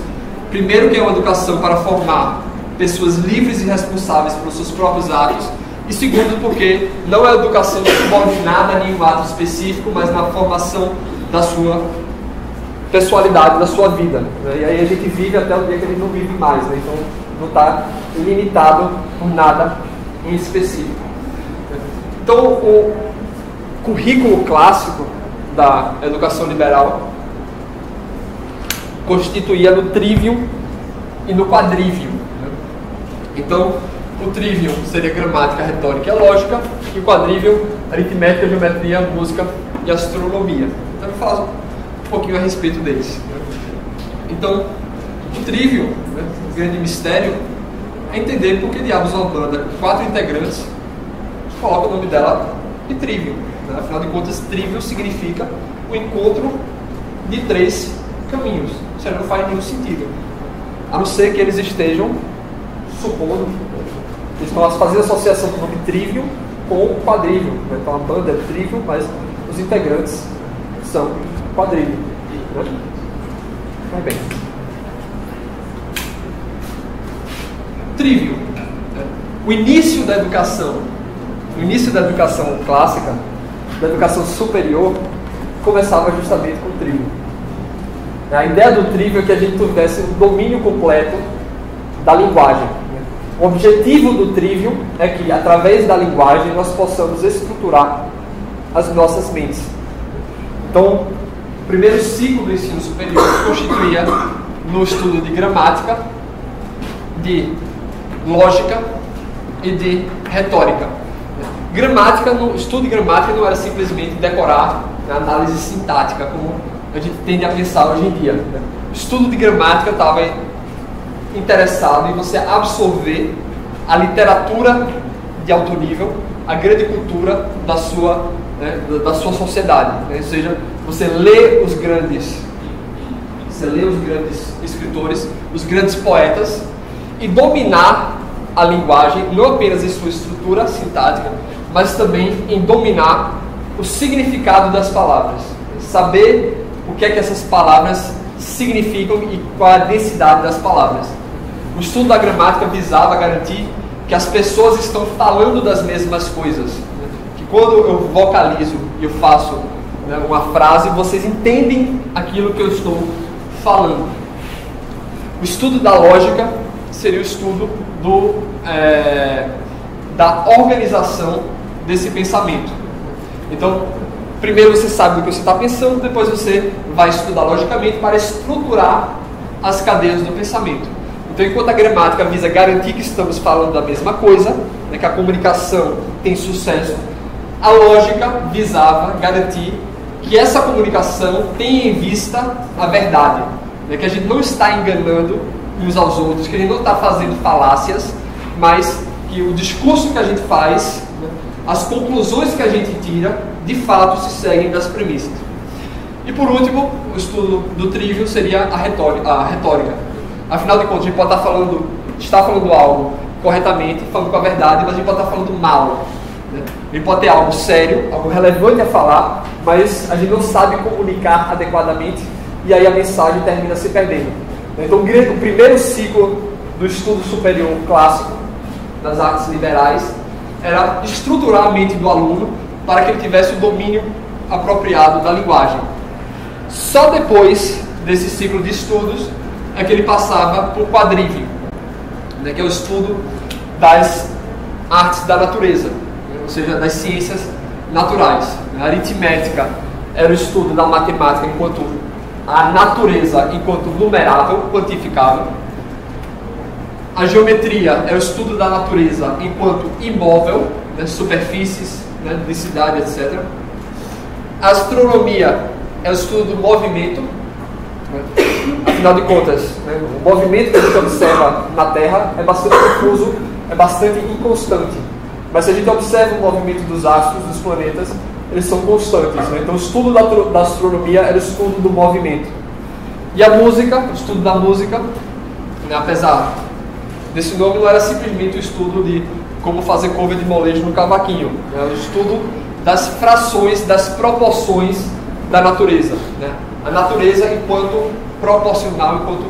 Primeiro, que é uma educação para formar pessoas livres e responsáveis pelos seus próprios atos. E segundo, porque não é educação subordinada a nenhum ato específico, mas na formação da sua pessoalidade, da sua vida. E aí a gente vive até o dia que a gente não vive mais. Então não está limitado por nada em específico. Então o currículo clássico da educação liberal constituía no trivium e no quadrivium. Então, o trivium seria gramática, retórica e lógica, e o quadrivium, aritmética, geometria, música e astronomia. Então, eu vou falar um pouquinho a respeito deles. Então, o trivium, o grande mistério, é entender por que diabos uma banda com 4 integrantes coloca o nome dela de trivium. Afinal de contas, trivium significa o encontro de 3 caminhos. Ou seja, não faz nenhum sentido. A não ser que eles estejam supondo, eles estão fazendo associação do nome trivium com o quadrivium. Então a banda é trivium, mas os integrantes são quadrivium. Muito bem. Trivium. O início da educação clássica, da educação superior, começava justamente com o trivium. A ideia do trivium é que a gente tivesse um domínio completo da linguagem. O objetivo do trivium é que, através da linguagem, nós possamos estruturar as nossas mentes. Então, o primeiro ciclo do ensino superior constituía no estudo de gramática, de lógica e de retórica. Gramática, no estudo de gramática não era simplesmente decorar a análise sintática, como a gente tende a pensar hoje em dia. O estudo de gramática estava interessado em você absorver a literatura de alto nível, a grande cultura da sua sociedade. Ou seja, você lê os grandes escritores, os grandes poetas, e dominar a linguagem, não apenas em sua estrutura sintática, mas também em dominar o significado das palavras. Saber o que é que essas palavras significam e qual a densidade das palavras. O estudo da gramática visava garantir que as pessoas estão falando das mesmas coisas. Que quando eu vocalizo e eu faço, né, uma frase, vocês entendem aquilo que eu estou falando. O estudo da lógica seria o estudo da organização desse pensamento. Então, primeiro você sabe do que você está pensando, depois você vai estudar logicamente para estruturar as cadeias do pensamento. Então, enquanto a gramática visa garantir que estamos falando da mesma coisa, né, que a comunicação tem sucesso, a lógica visava garantir que essa comunicação tenha em vista a verdade, né, que a gente não está enganando uns aos outros, que a gente não está fazendo falácias, mas que o discurso que a gente faz, né, as conclusões que a gente tira, de fato se seguem das premissas. E por último, o estudo do trivium seria a retórica. Afinal de contas, a gente pode estar falando algo corretamente, falando com a verdade, mas a gente pode estar falando mal, né? A gente pode ter algo sério, algo relevante a falar, mas a gente não sabe comunicar adequadamente e aí a mensagem termina se perdendo. Então, o primeiro ciclo do estudo superior clássico das artes liberais era estruturar a mente do aluno para que ele tivesse o domínio apropriado da linguagem. Só depois desse ciclo de estudos é que ele passava por quadrivium, né, que é o estudo das artes da natureza, né, ou seja, das ciências naturais. A aritmética era o estudo da matemática enquanto a natureza enquanto numerável, quantificável. A geometria é o estudo da natureza enquanto imóvel, né, superfícies, né, densidade, etc. A astronomia é o estudo do movimento. Afinal de contas, né, o movimento que a gente observa na Terra é bastante difuso, é bastante inconstante. Mas se a gente observa o movimento dos astros, dos planetas, eles são constantes. Né? Então o estudo da astronomia era o estudo do movimento. E a música, o estudo da música, né, apesar desse nome, não era simplesmente o estudo de como fazer cover de molejo no cavaquinho. Era o estudo das frações, das proporções da natureza. Né? A natureza enquanto proporcional, enquanto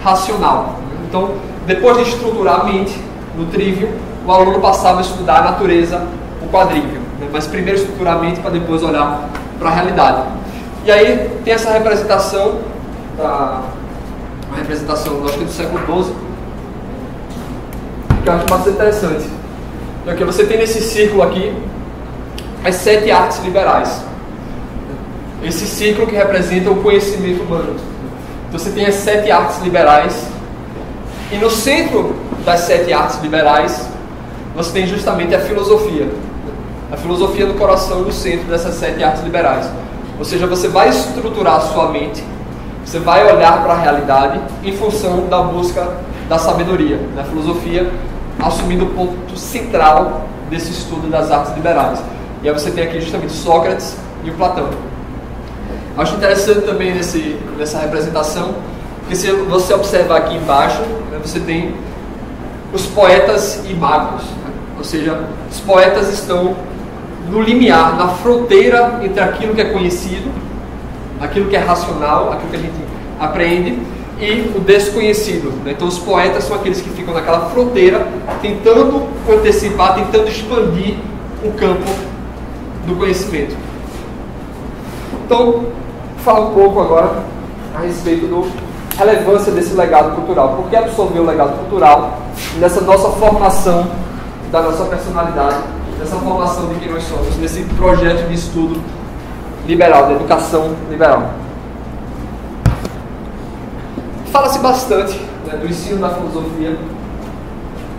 racional. Então, depois de estruturar a mente no trivium, o aluno passava a estudar a natureza, o quadrivium. Né? Mas primeiro estruturar a mente para depois olhar para a realidade. E aí tem essa representação, uma representação, acho que do século XII, que eu acho bastante interessante. Então, aqui você tem nesse círculo aqui as 7 artes liberais. Esse ciclo que representa o conhecimento humano. Então você tem as 7 artes liberais, e no centro das 7 artes liberais você tem justamente a filosofia. A filosofia no coração, no centro dessas 7 artes liberais. Ou seja, você vai estruturar a sua mente, você vai olhar para a realidade em função da busca da sabedoria. A filosofia assumindo o ponto central desse estudo das artes liberais. E aí você tem aqui justamente Sócrates e o Platão. Acho interessante também nessa representação, porque se você observar aqui embaixo, né, você tem os poetas e magos. Né? Ou seja, os poetas estão no limiar, na fronteira entre aquilo que é conhecido, aquilo que é racional, aquilo que a gente apreende, e o desconhecido. Né? Então os poetas são aqueles que ficam naquela fronteira, tentando antecipar, tentando expandir o campo do conhecimento. Então, vou falar um pouco agora a respeito da relevância desse legado cultural. Por que absorver o legado cultural nessa nossa formação da nossa personalidade, nessa formação de quem nós somos, nesse projeto de estudo liberal, de educação liberal? Fala-se bastante, né, do ensino da filosofia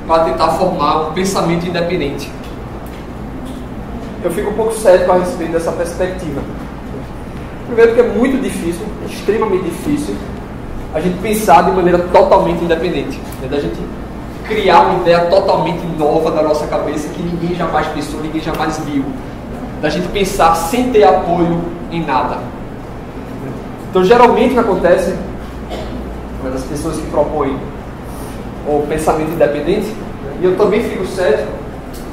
para tentar formar um pensamento independente. Eu fico um pouco cético a respeito dessa perspectiva. Primeiro porque é muito difícil, extremamente difícil, a gente pensar de maneira totalmente independente, né? Da gente criar uma ideia totalmente nova da nossa cabeça que ninguém jamais pensou, ninguém jamais viu. Da gente pensar sem ter apoio em nada. Então geralmente o que acontece, né, das pessoas que propõem o pensamento independente, né, e eu também fico cético,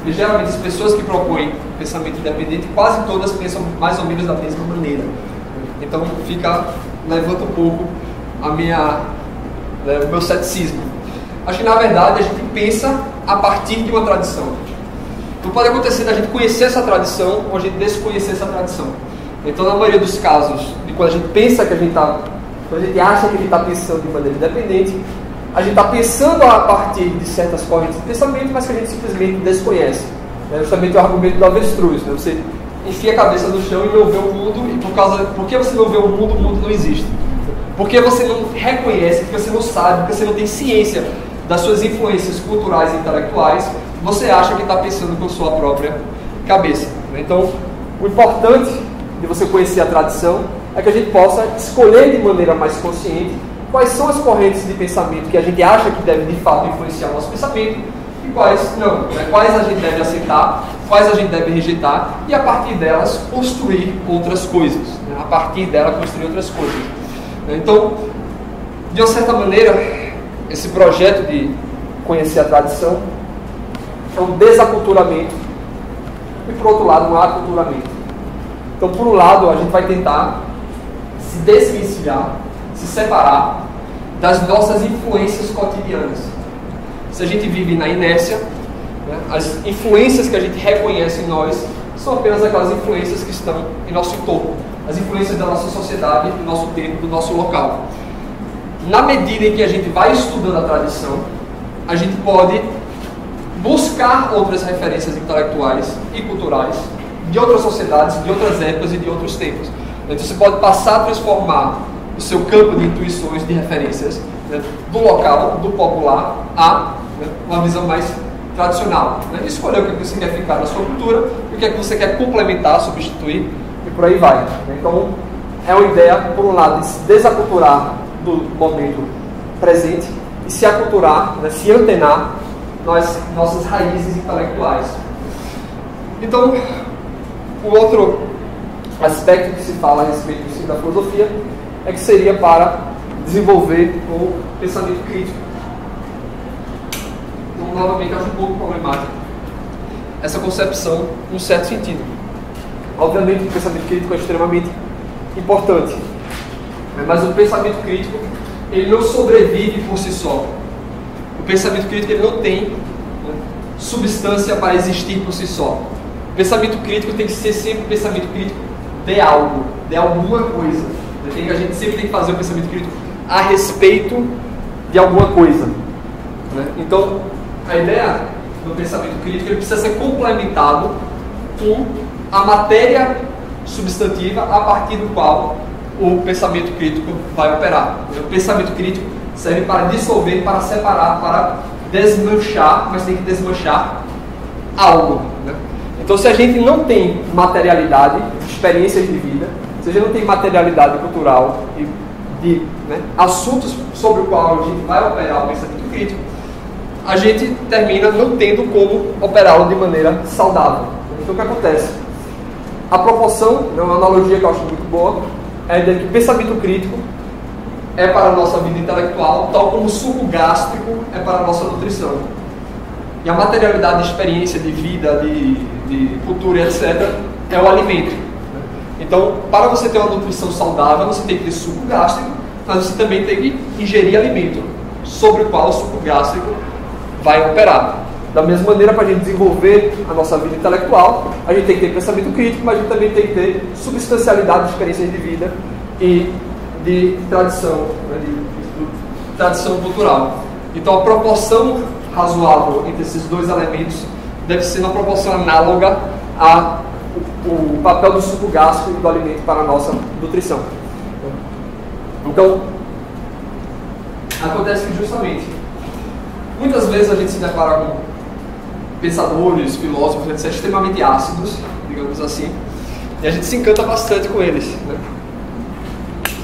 e geralmente as pessoas que propõem pensamento independente, quase todas pensam mais ou menos da mesma maneira. Então levanta um pouco o meu ceticismo. Acho que, na verdade, a gente pensa a partir de uma tradição. Não pode acontecer da gente conhecer essa tradição ou a gente desconhecer essa tradição. Então, na maioria dos casos, de quando a gente pensa que a gente está... Quando a gente acha que a gente está pensando de maneira independente, a gente está pensando a partir de certas correntes de pensamento, mas que a gente simplesmente desconhece. É justamente o argumento do avestruz, né? Você enfia a cabeça no chão e não vê o mundo, e por que você não vê o mundo não existe. Porque você não reconhece, porque você não sabe, porque você não tem ciência das suas influências culturais e intelectuais, você acha que está pensando com sua própria cabeça. Então, o importante de você conhecer a tradição é que a gente possa escolher de maneira mais consciente quais são as correntes de pensamento que a gente acha que devem de fato influenciar o nosso pensamento e quais não, né? Quais a gente deve aceitar, quais a gente deve rejeitar e a partir delas construir outras coisas, né? A partir dela construir outras coisas. Então, de uma certa maneira, esse projeto de conhecer a tradição é um desaculturamento e, por outro lado, um aculturamento. Então, por um lado, a gente vai tentar se desvencilhar, se separar das nossas influências cotidianas. Se a gente vive na inércia, né, as influências que a gente reconhece em nós são apenas aquelas influências que estão em nosso entorno, as influências da nossa sociedade, do nosso tempo, do nosso local. Na medida em que a gente vai estudando a tradição, a gente pode buscar outras referências intelectuais e culturais de outras sociedades, de outras épocas e de outros tempos. Então você pode passar a transformar o seu campo de intuições, de referências, né, do local, do popular, a, né, uma visão mais tradicional. Né? Escolher o que você quer ficar na sua cultura, o que é que você quer complementar, substituir, e por aí vai. Então, é uma ideia, por um lado, de se desaculturar do momento presente e se aculturar, né, se antenar nas nossas raízes intelectuais. Então, o outro aspecto que se fala a respeito do ensino da filosofia é que seria para desenvolver o pensamento crítico. Então, novamente, acho um pouco problemático essa concepção, num certo sentido. Obviamente, o pensamento crítico é extremamente importante, mas o pensamento crítico ele não sobrevive por si só. O pensamento crítico ele não tem, né, substância para existir por si só. O pensamento crítico tem que ser sempre um pensamento crítico de algo, de alguma coisa. A gente sempre tem que fazer o pensamento crítico a respeito de alguma coisa, né? Então, a ideia do pensamento crítico ele precisa ser complementado com a matéria substantiva a partir do qual o pensamento crítico vai operar. O pensamento crítico serve para dissolver, para separar, para desmanchar, mas tem que desmanchar algo, né? Então, se a gente não tem materialidade, experiências de vida, se a gente não tem materialidade cultural e de, né, assuntos sobre o qual a gente vai operar o pensamento crítico, a gente termina não tendo como operá-lo de maneira saudável. Então, o que acontece? A proporção, uma analogia que eu acho muito boa, é de que o pensamento crítico é para a nossa vida intelectual, tal como o suco gástrico é para a nossa nutrição. E a materialidade de experiência, de vida, de cultura, etc., é o alimento. Então, para você ter uma nutrição saudável, você tem que ter suco gástrico, mas você também tem que ingerir alimento, sobre o qual o suco gástrico vai operar. Da mesma maneira, para a gente desenvolver a nossa vida intelectual, a gente tem que ter pensamento crítico, mas a gente também tem que ter substancialidade de experiências de vida e de tradição, né, de tradição cultural. Então, a proporção razoável entre esses dois elementos deve ser uma proporção análoga ao papel do suco gástrico e do alimento para a nossa nutrição. Então, acontece que justamente, muitas vezes a gente se depara com pensadores, filósofos, etc., extremamente ácidos, digamos assim, e a gente se encanta bastante com eles, né?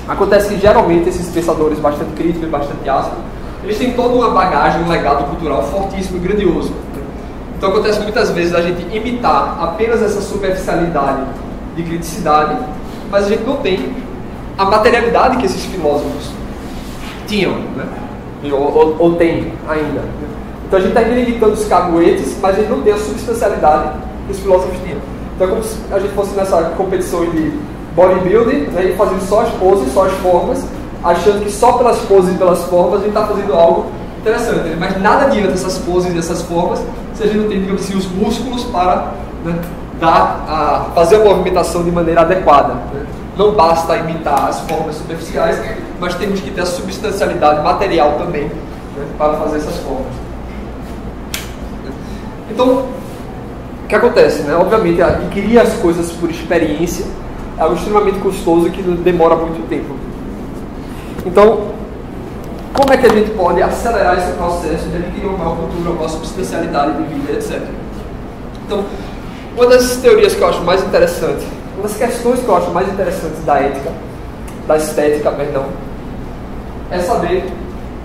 Acontece que geralmente esses pensadores bastante críticos e bastante ácidos, eles têm toda uma bagagem, um legado cultural fortíssimo e grandioso. Então acontece muitas vezes a gente imitar apenas essa superficialidade de criticidade, mas a gente não tem a materialidade que esses filósofos tinham, né? ou tem ainda. Então a gente termina imitando os caguetes, mas a gente não tem a substancialidade que os filósofos tinham. Então é como se a gente fosse nessa competição de bodybuilding, né, e fazendo só as poses, só as formas, achando que só pelas poses e pelas formas a gente está fazendo algo interessante, né? Mas nada adianta essas poses e essas formas se a gente não tem, digamos assim, os músculos para, né, fazer a movimentação de maneira adequada, né? Não basta imitar as formas superficiais, mas temos que ter a substancialidade material também, né, para fazer essas formas. Então, o que acontece, né? Obviamente, adquirir as coisas por experiência é algo extremamente custoso e que demora muito tempo. Então, como é que a gente pode acelerar esse processo de adquirir uma maior cultura, uma maior substancialidade de vida, etc. Então, uma das teorias que eu acho mais interessante, uma das questões que eu acho mais interessantes da ética, da estética, perdão, é saber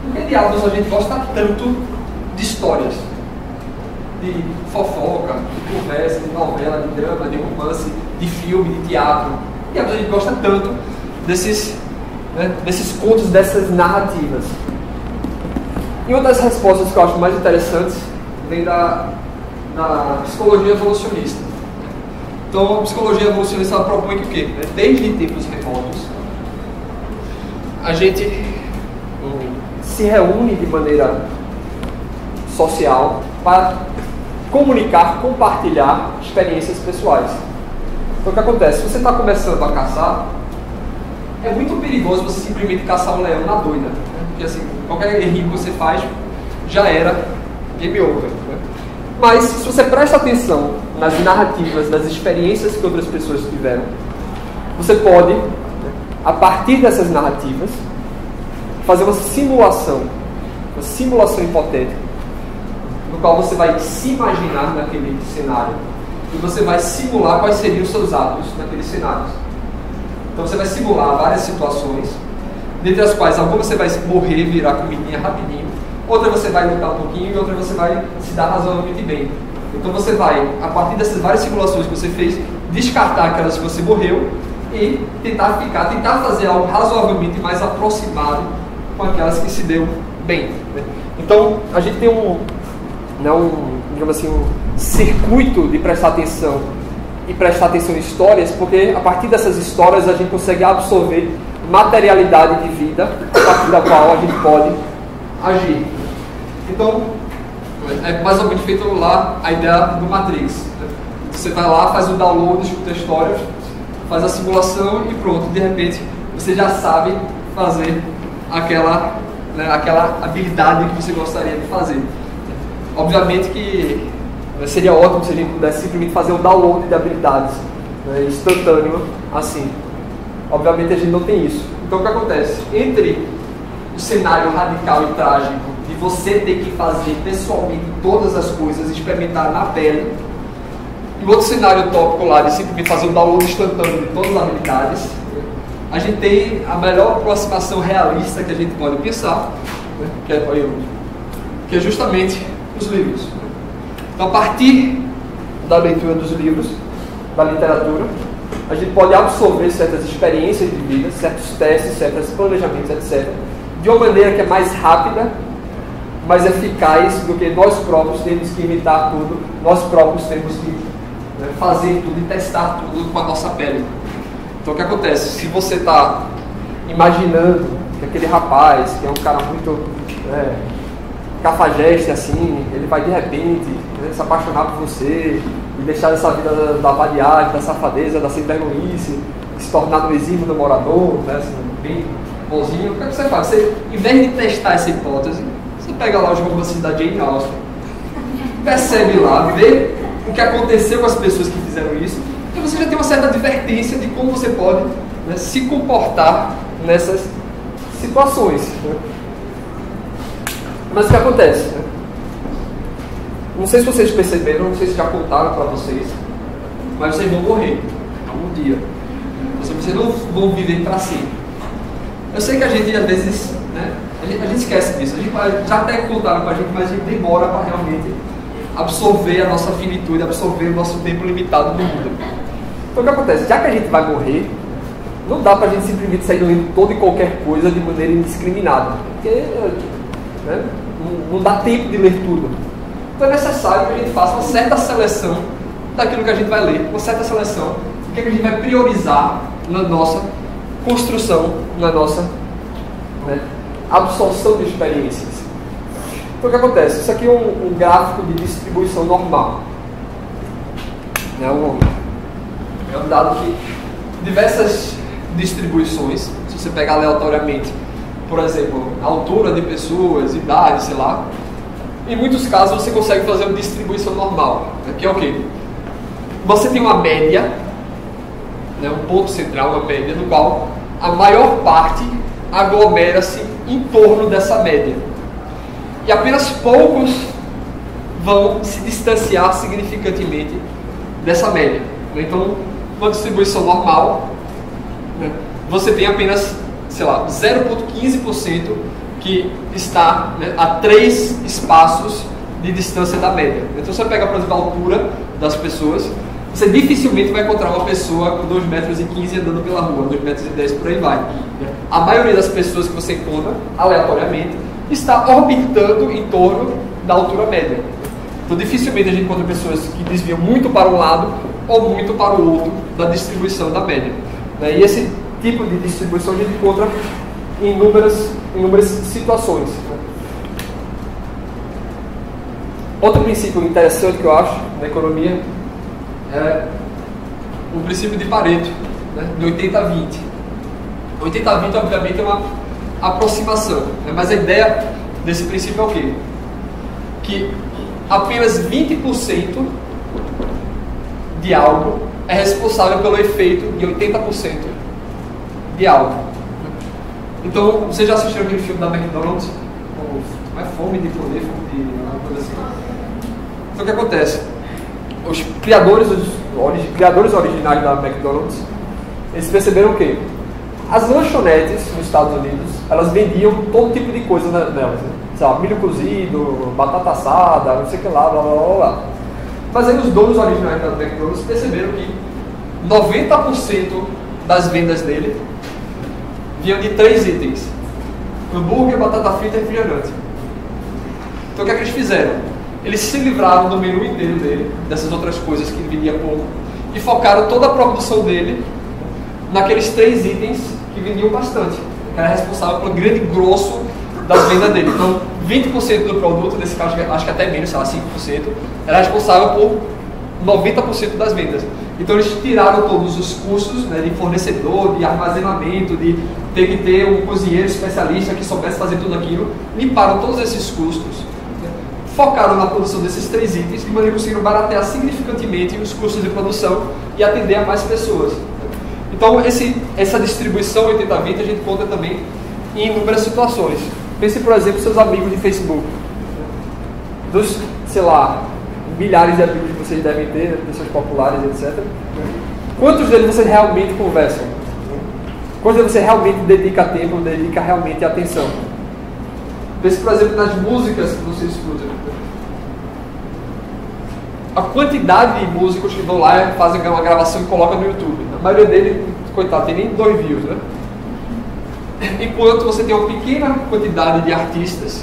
por que diabos a gente gosta tanto de histórias, de fofoca, de conversa, de novela, de drama, de romance, de filme, de teatro. Por que diabos a gente gosta tanto desses contos, dessas narrativas? E uma das respostas que eu acho mais interessantes vem da psicologia evolucionista. Então, a psicologia evolucionista ela propõe que o quê? Desde tempos remotos, a gente se reúne de maneira social para comunicar, compartilhar experiências pessoais. Então, o que acontece? Se você está começando a caçar, é muito perigoso você simplesmente caçar um leão na doida, né? Porque assim, qualquer errinho que você faz já era game over, né? Mas se você presta atenção nas narrativas, nas experiências que outras pessoas tiveram, você pode, né, a partir dessas narrativas, fazer uma simulação hipotética, no qual você vai se imaginar naquele cenário e você vai simular quais seriam os seus atos naqueles cenários. Então você vai simular várias situações, dentre as quais algumas você vai morrer, virar comidinha rapidinho, outra você vai lutar um pouquinho e outra você vai se dar razoavelmente bem. Então você vai, a partir dessas várias simulações que você fez, descartar aquelas que você morreu e tentar fazer algo razoavelmente mais aproximado com aquelas que se deu bem, né? Então a gente tem digamos assim, um circuito de prestar atenção em histórias, porque a partir dessas histórias a gente consegue absorver materialidade de vida a partir da qual a gente pode agir. Então, é mais ou menos feito lá a ideia do Matrix. Você vai lá, faz o download, escuta a história, faz a simulação e pronto, de repente você já sabe fazer aquela habilidade que você gostaria de fazer. Obviamente que seria ótimo se a gente pudesse simplesmente fazer um download de habilidades, né, instantâneo assim. Obviamente a gente não tem isso. Então o que acontece? Entre o cenário radical e trágico de você ter que fazer pessoalmente todas as coisas, experimentar na pele, e o outro cenário utópico lá de simplesmente fazer um download instantâneo de todas as habilidades, a gente tem a melhor aproximação realista que a gente pode pensar, né, que é justamente os livros. Então, a partir da leitura dos livros, da literatura, a gente pode absorver certas experiências de vida, certos testes, certos planejamentos, etc., de uma maneira que é mais rápida, mais eficaz do que nós próprios temos que imitar tudo, nós próprios temos que, né, fazer tudo e testar tudo com a nossa pele. Então, o que acontece? Se você está imaginando que aquele rapaz, que é um cara muito cafajeste assim, ele vai de repente, né, se apaixonar por você e deixar essa vida da vadiagem, da safadeza, da sem-vergonhice, se tornar um exímio namorador, né, assim, bem bonzinho. O que você faz? Você, em vez de testar essa hipótese, você pega lá os romances da Jane Austen, percebe lá, vê o que aconteceu com as pessoas que fizeram isso, e você já tem uma certa advertência de como você pode, né, se comportar nessas situações, né? Mas o que acontece, né? Não sei se vocês perceberam, não sei se já contaram para vocês, mas vocês vão morrer algum dia. Vocês não vão viver para sempre. Eu sei que a gente, às vezes, né, a gente esquece disso. A gente já até contaram para a gente, mas a gente demora para realmente absorver a nossa finitude, absorver o nosso tempo limitado no mundo. Então o que acontece? Já que a gente vai morrer, não dá para a gente simplesmente sair lendo toda e qualquer coisa de maneira indiscriminada. Porque, né, não dá tempo de ler tudo. Então é necessário que a gente faça uma certa seleção daquilo que a gente vai ler, uma certa seleção do que a gente vai priorizar na nossa construção, na nossa, né, absorção de experiências. Então o que acontece? Isso aqui é um gráfico de distribuição normal. É um dado que diversas distribuições, se você pegar aleatoriamente, por exemplo, altura de pessoas, idade, sei lá, em muitos casos você consegue fazer uma distribuição normal, né? Que é o quê? Você tem uma média, né? Um ponto central, uma média, no qual a maior parte aglomera-se em torno dessa média. E apenas poucos vão se distanciar significantemente dessa média. Então, uma distribuição normal, né, você tem apenas, sei lá, 0,15% que está, né, a 3 espaços de distância da média. Então, você pega, por exemplo, a altura das pessoas, você dificilmente vai encontrar uma pessoa com 2,15 metros andando pela rua, 2,10 metros por aí vai. A maioria das pessoas que você encontra, aleatoriamente, está orbitando em torno da altura média. Então, dificilmente a gente encontra pessoas que desviam muito para um lado ou muito para o outro da distribuição da média. E esse tipo de distribuição a gente encontra em inúmeras situações. Outro princípio interessante que eu acho na economia é o princípio de Pareto, né, de 80-20. 80-20, obviamente, é uma aproximação, né, mas a ideia desse princípio é o quê? Que apenas 20% de algo é responsável pelo efeito de 80% de algo. Então, vocês já assistiram aquele filme da McDonald's? Não é Fome de Poder, Fome de alguma coisa assim. Então, o que acontece? Os criadores originais da McDonald's, eles perceberam o quê? As lanchonetes nos Estados Unidos, elas vendiam todo tipo de coisa nelas, né? Sei lá, milho cozido, batata assada, não sei o que lá, blá blá blá blá. Mas aí os donos originais da McDonald's perceberam que 90% das vendas dele vinham de 3 itens: hambúrguer, batata frita e refrigerante. Então o que é que eles fizeram? Eles se livraram do menu inteiro dele, dessas outras coisas que ele vendia pouco, e focaram toda a produção dele naqueles 3 itens que vendiam bastante. Era responsável pelo grande grosso das vendas dele. Então, 20% do produto, nesse caso acho que até menos, sei lá, 5%, era responsável por 90% das vendas. Então, eles tiraram todos os custos, né, de fornecedor, de armazenamento, de ter que ter um cozinheiro especialista que soubesse fazer tudo aquilo, limparam todos esses custos, né, focaram na produção desses 3 itens, de maneira que conseguiram baratear significantemente os custos de produção e atender a mais pessoas. Então, essa distribuição 80-20 a gente conta também em inúmeras situações. Pense, por exemplo, seus amigos de Facebook. Dos, sei lá, milhares de amigos que vocês devem ter, pessoas populares, etc. Quantos deles vocês realmente conversam? Quantos deles você realmente dedica tempo, dedica realmente atenção? Pense, por exemplo, nas músicas que você escuta. A quantidade de músicos que vão lá, fazem uma gravação e colocam no YouTube. A maioria deles, coitado, tem nem 2 views, né? Enquanto você tem uma pequena quantidade de artistas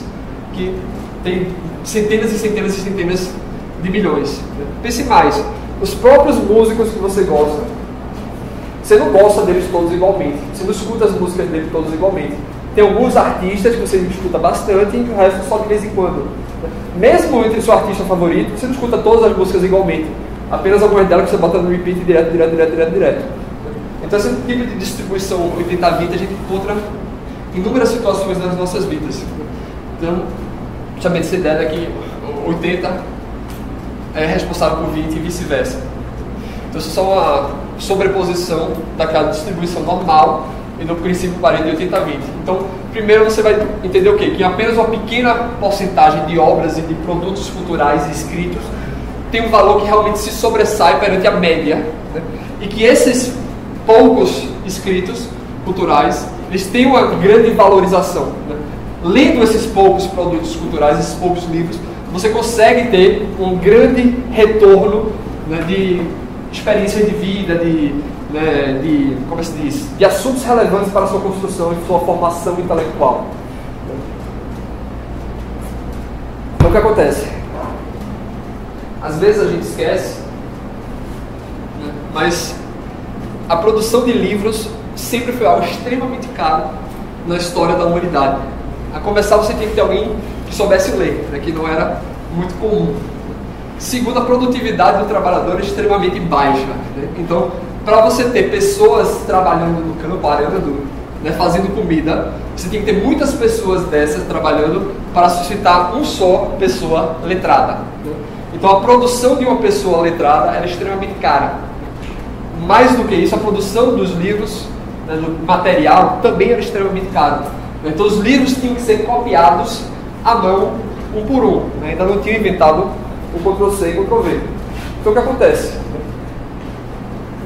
que tem centenas e centenas e centenas de milhões. Pense mais, os próprios músicos que você gosta, você não gosta deles todos igualmente, você não escuta as músicas deles todos igualmente. Tem alguns artistas que você escuta bastante e o resto só de vez em quando. Mesmo entre seu artista favorito, você não escuta todas as músicas igualmente, apenas algumas delas que você bota no repeat direto. Então, esse tipo de distribuição 80-20 a gente encontra em inúmeras situações nas nossas vidas. Então, justamente essa ideia que 80 é responsável por 20 e vice-versa. Então, isso é só uma sobreposição daquela distribuição normal e do princípio Pareto de 80-20. Então, primeiro você vai entender o quê? Que apenas uma pequena porcentagem de obras e de produtos culturais escritos tem um valor que realmente se sobressai perante a média, né? E que esses poucos escritos culturais, eles têm uma grande valorização, né? Lendo esses poucos produtos culturais, esses poucos livros, você consegue ter um grande retorno, né, de experiência de vida, como é que se diz? De assuntos relevantes para a sua construção e sua formação intelectual. Então, o que acontece? Às vezes a gente esquece, né, mas a produção de livros sempre foi algo extremamente caro na história da humanidade. A começar, você tem que ter alguém que que soubessem ler, né, que não era muito comum. Segundo, a produtividade do trabalhador é extremamente baixa, né? Então, para você ter pessoas trabalhando no campo, arando, né, fazendo comida, você tem que ter muitas pessoas dessas trabalhando para suscitar uma só pessoa letrada, né? Então, a produção de uma pessoa letrada era extremamente cara. Mais do que isso, a produção dos livros, né, do material, também era extremamente caro. Então, os livros tinham que ser copiados à mão, um por um, né? Ainda não tinha inventado o Ctrl+C e Ctrl+V. Então, o que acontece?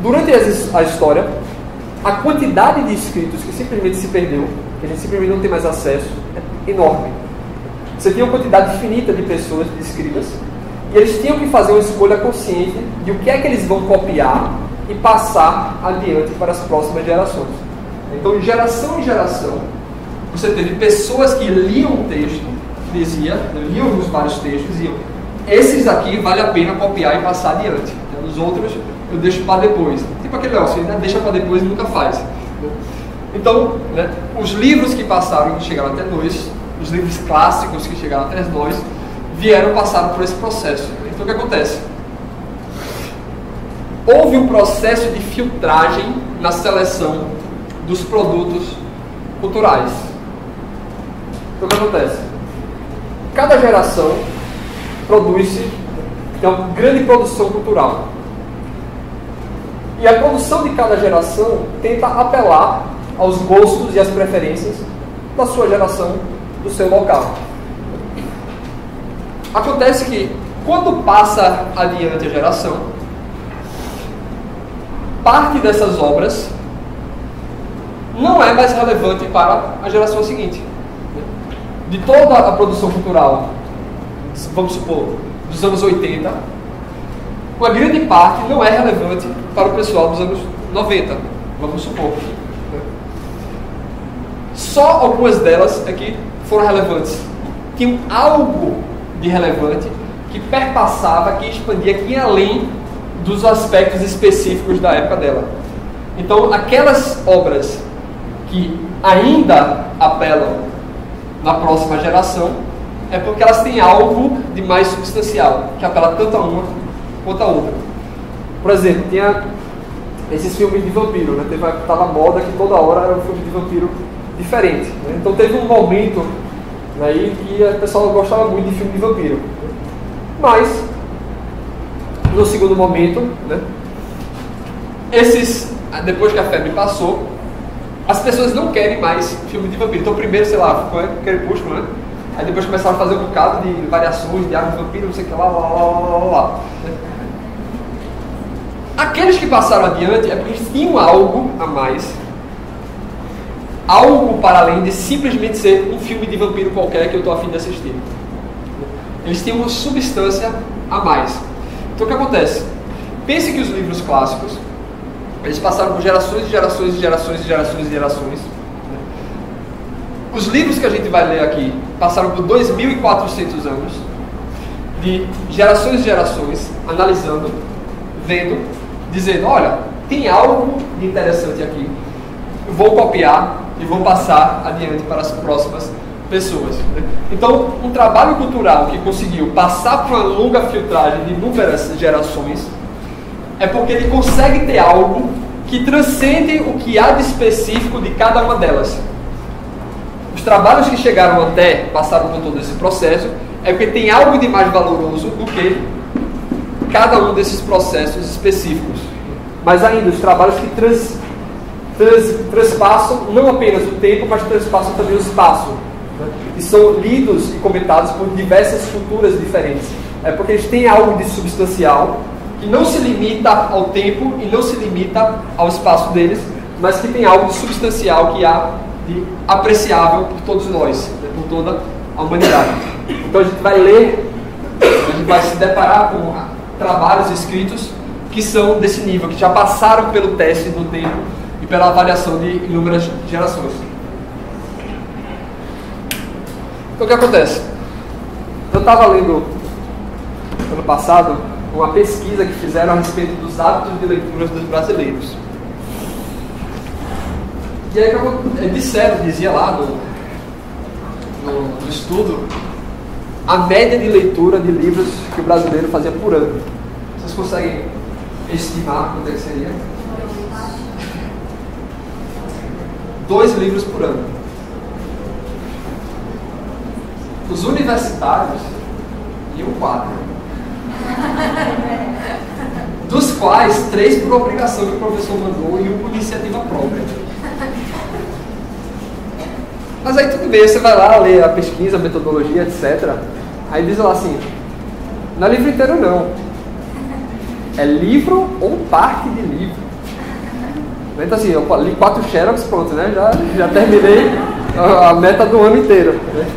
Durante a história, a quantidade de escritos que simplesmente se perdeu, que a gente simplesmente não tem mais acesso, é enorme. Você tinha uma quantidade infinita de pessoas, de escribas, e eles tinham que fazer uma escolha consciente de o que é que eles vão copiar e passar adiante para as próximas gerações. Então, de geração em geração, você teve pessoas que liam o texto, liam os vários textos, e diziam: esses aqui vale a pena copiar e passar adiante. Os outros eu deixo para depois. Tipo aquele negócio, né? Deixa para depois e nunca faz. Então, né, os livros que passaram e que chegaram até nós, os livros clássicos que chegaram até nós, passaram por esse processo. Então, o que acontece? Houve um processo de filtragem na seleção dos produtos culturais. Então, o que acontece? Cada geração tem uma grande produção cultural. E a produção de cada geração tenta apelar aos gostos e às preferências da sua geração, do seu local. Acontece que, quando passa adiante a geração, parte dessas obras não é mais relevante para a geração seguinte. De toda a produção cultural, vamos supor, dos anos 80, uma grande parte não é relevante para o pessoal dos anos 90, vamos supor. Só algumas delas é que foram relevantes. Tinham algo de relevante que perpassava, que expandia, que ia além dos aspectos específicos da época dela. Então, aquelas obras que ainda apelam na próxima geração é porque elas têm algo de mais substancial, que apela tanto a uma quanto a outra. Por exemplo, tinha esses filmes de vampiro, né? Tava moda que toda hora era um filme de vampiro diferente, né? Então teve um momento aí que o pessoal gostava muito de filme de vampiro. Mas, no segundo momento, né, depois que a febre passou, as pessoas não querem mais filme de vampiro. Então primeiro, sei lá, foi Crepúsculo, né? Aí depois começaram a fazer um bocado de variações de água de vampiro, não sei o que lá. Aqueles que passaram adiante é porque eles tinham algo a mais, algo para além de simplesmente ser um filme de vampiro qualquer que eu estou a fim de assistir. Eles têm uma substância a mais. Então o que acontece? Pense que os livros clássicos, eles passaram por gerações e gerações e gerações e gerações e gerações. Os livros que a gente vai ler aqui passaram por 2.400 anos de gerações e gerações, analisando, vendo, dizendo: olha, tem algo de interessante aqui, vou copiar e vou passar adiante para as próximas pessoas. Então, um trabalho cultural que conseguiu passar por uma longa filtragem de inúmeras gerações é porque ele consegue ter algo que transcende o que há de específico de cada uma delas. Os trabalhos que chegaram até, passaram por todo esse processo, é porque tem algo de mais valoroso do que cada um desses processos específicos. Mas ainda, os trabalhos que transpassam não apenas o tempo, mas transpassam também o espaço, né? E são lidos e comentados por diversas culturas diferentes. É porque eles têm algo de substancial que não se limita ao tempo e não se limita ao espaço deles, mas que tem algo de substancial que há de apreciável por todos nós, né? Por toda a humanidade. Então a gente vai ler, a gente vai se deparar com trabalhos escritos que são desse nível, que já passaram pelo teste do tempo e pela avaliação de inúmeras gerações. Então o que acontece? Eu estava lendo ano passado uma pesquisa que fizeram a respeito dos hábitos de leitura dos brasileiros. E aí dizia lá no estudo a média de leitura de livros que o brasileiro fazia por ano? Vocês conseguem estimar quanto é que seria? 2 livros por ano. Os universitários iam 4. Dos quais 3 por obrigação que o professor mandou e 1 por iniciativa própria. Mas aí tudo bem, você vai lá ler a pesquisa, a metodologia, etc. Aí diz lá assim, não é livro inteiro não. É livro ou parque de livro. Então assim, eu li 4 xerox, pronto, né? Já terminei a meta do ano inteiro. Né?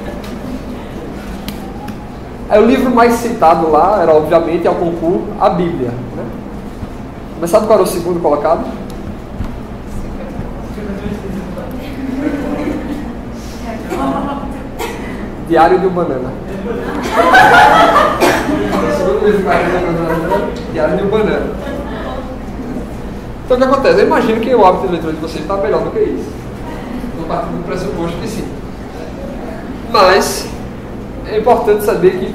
Aí o livro mais citado lá era, obviamente, ao concurso, a Bíblia. Né? Mas sabe qual era o segundo colocado? Diário de um Banana. O segundo livro mais citado, Diário de um Banana. Então o que acontece? Eu imagino que o hábito de leitura de vocês está melhor do que isso. Estou partindo do pressuposto que sim. Mas é importante saber que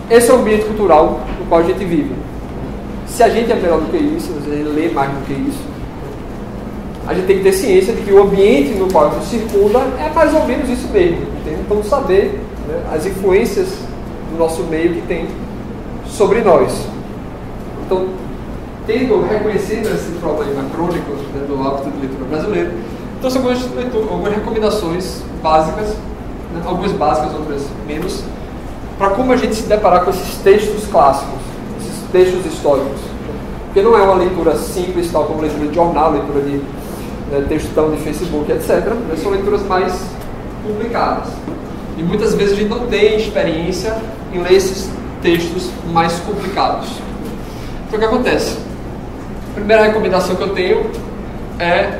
esse é o ambiente cultural no qual a gente vive. Se a gente é melhor do que isso, se a gente lê mais do que isso, a gente tem que ter ciência de que o ambiente no qual a gente circunda é mais ou menos isso mesmo. Entende? Então saber, né, as influências do nosso meio que tem sobre nós. Então, reconhecendo esse problema crônico, né, do hábito de leitura brasileiro, trouxe algumas recomendações básicas, né, algumas básicas, outras menos, para como a gente se deparar com esses textos clássicos, esses textos históricos. Porque não é uma leitura simples, tal como leitura de jornal, leitura de textão de Facebook, etc. Né, são leituras mais complicadas. E muitas vezes a gente não tem experiência em ler esses textos mais complicados. Então o que acontece? A primeira recomendação que eu tenho é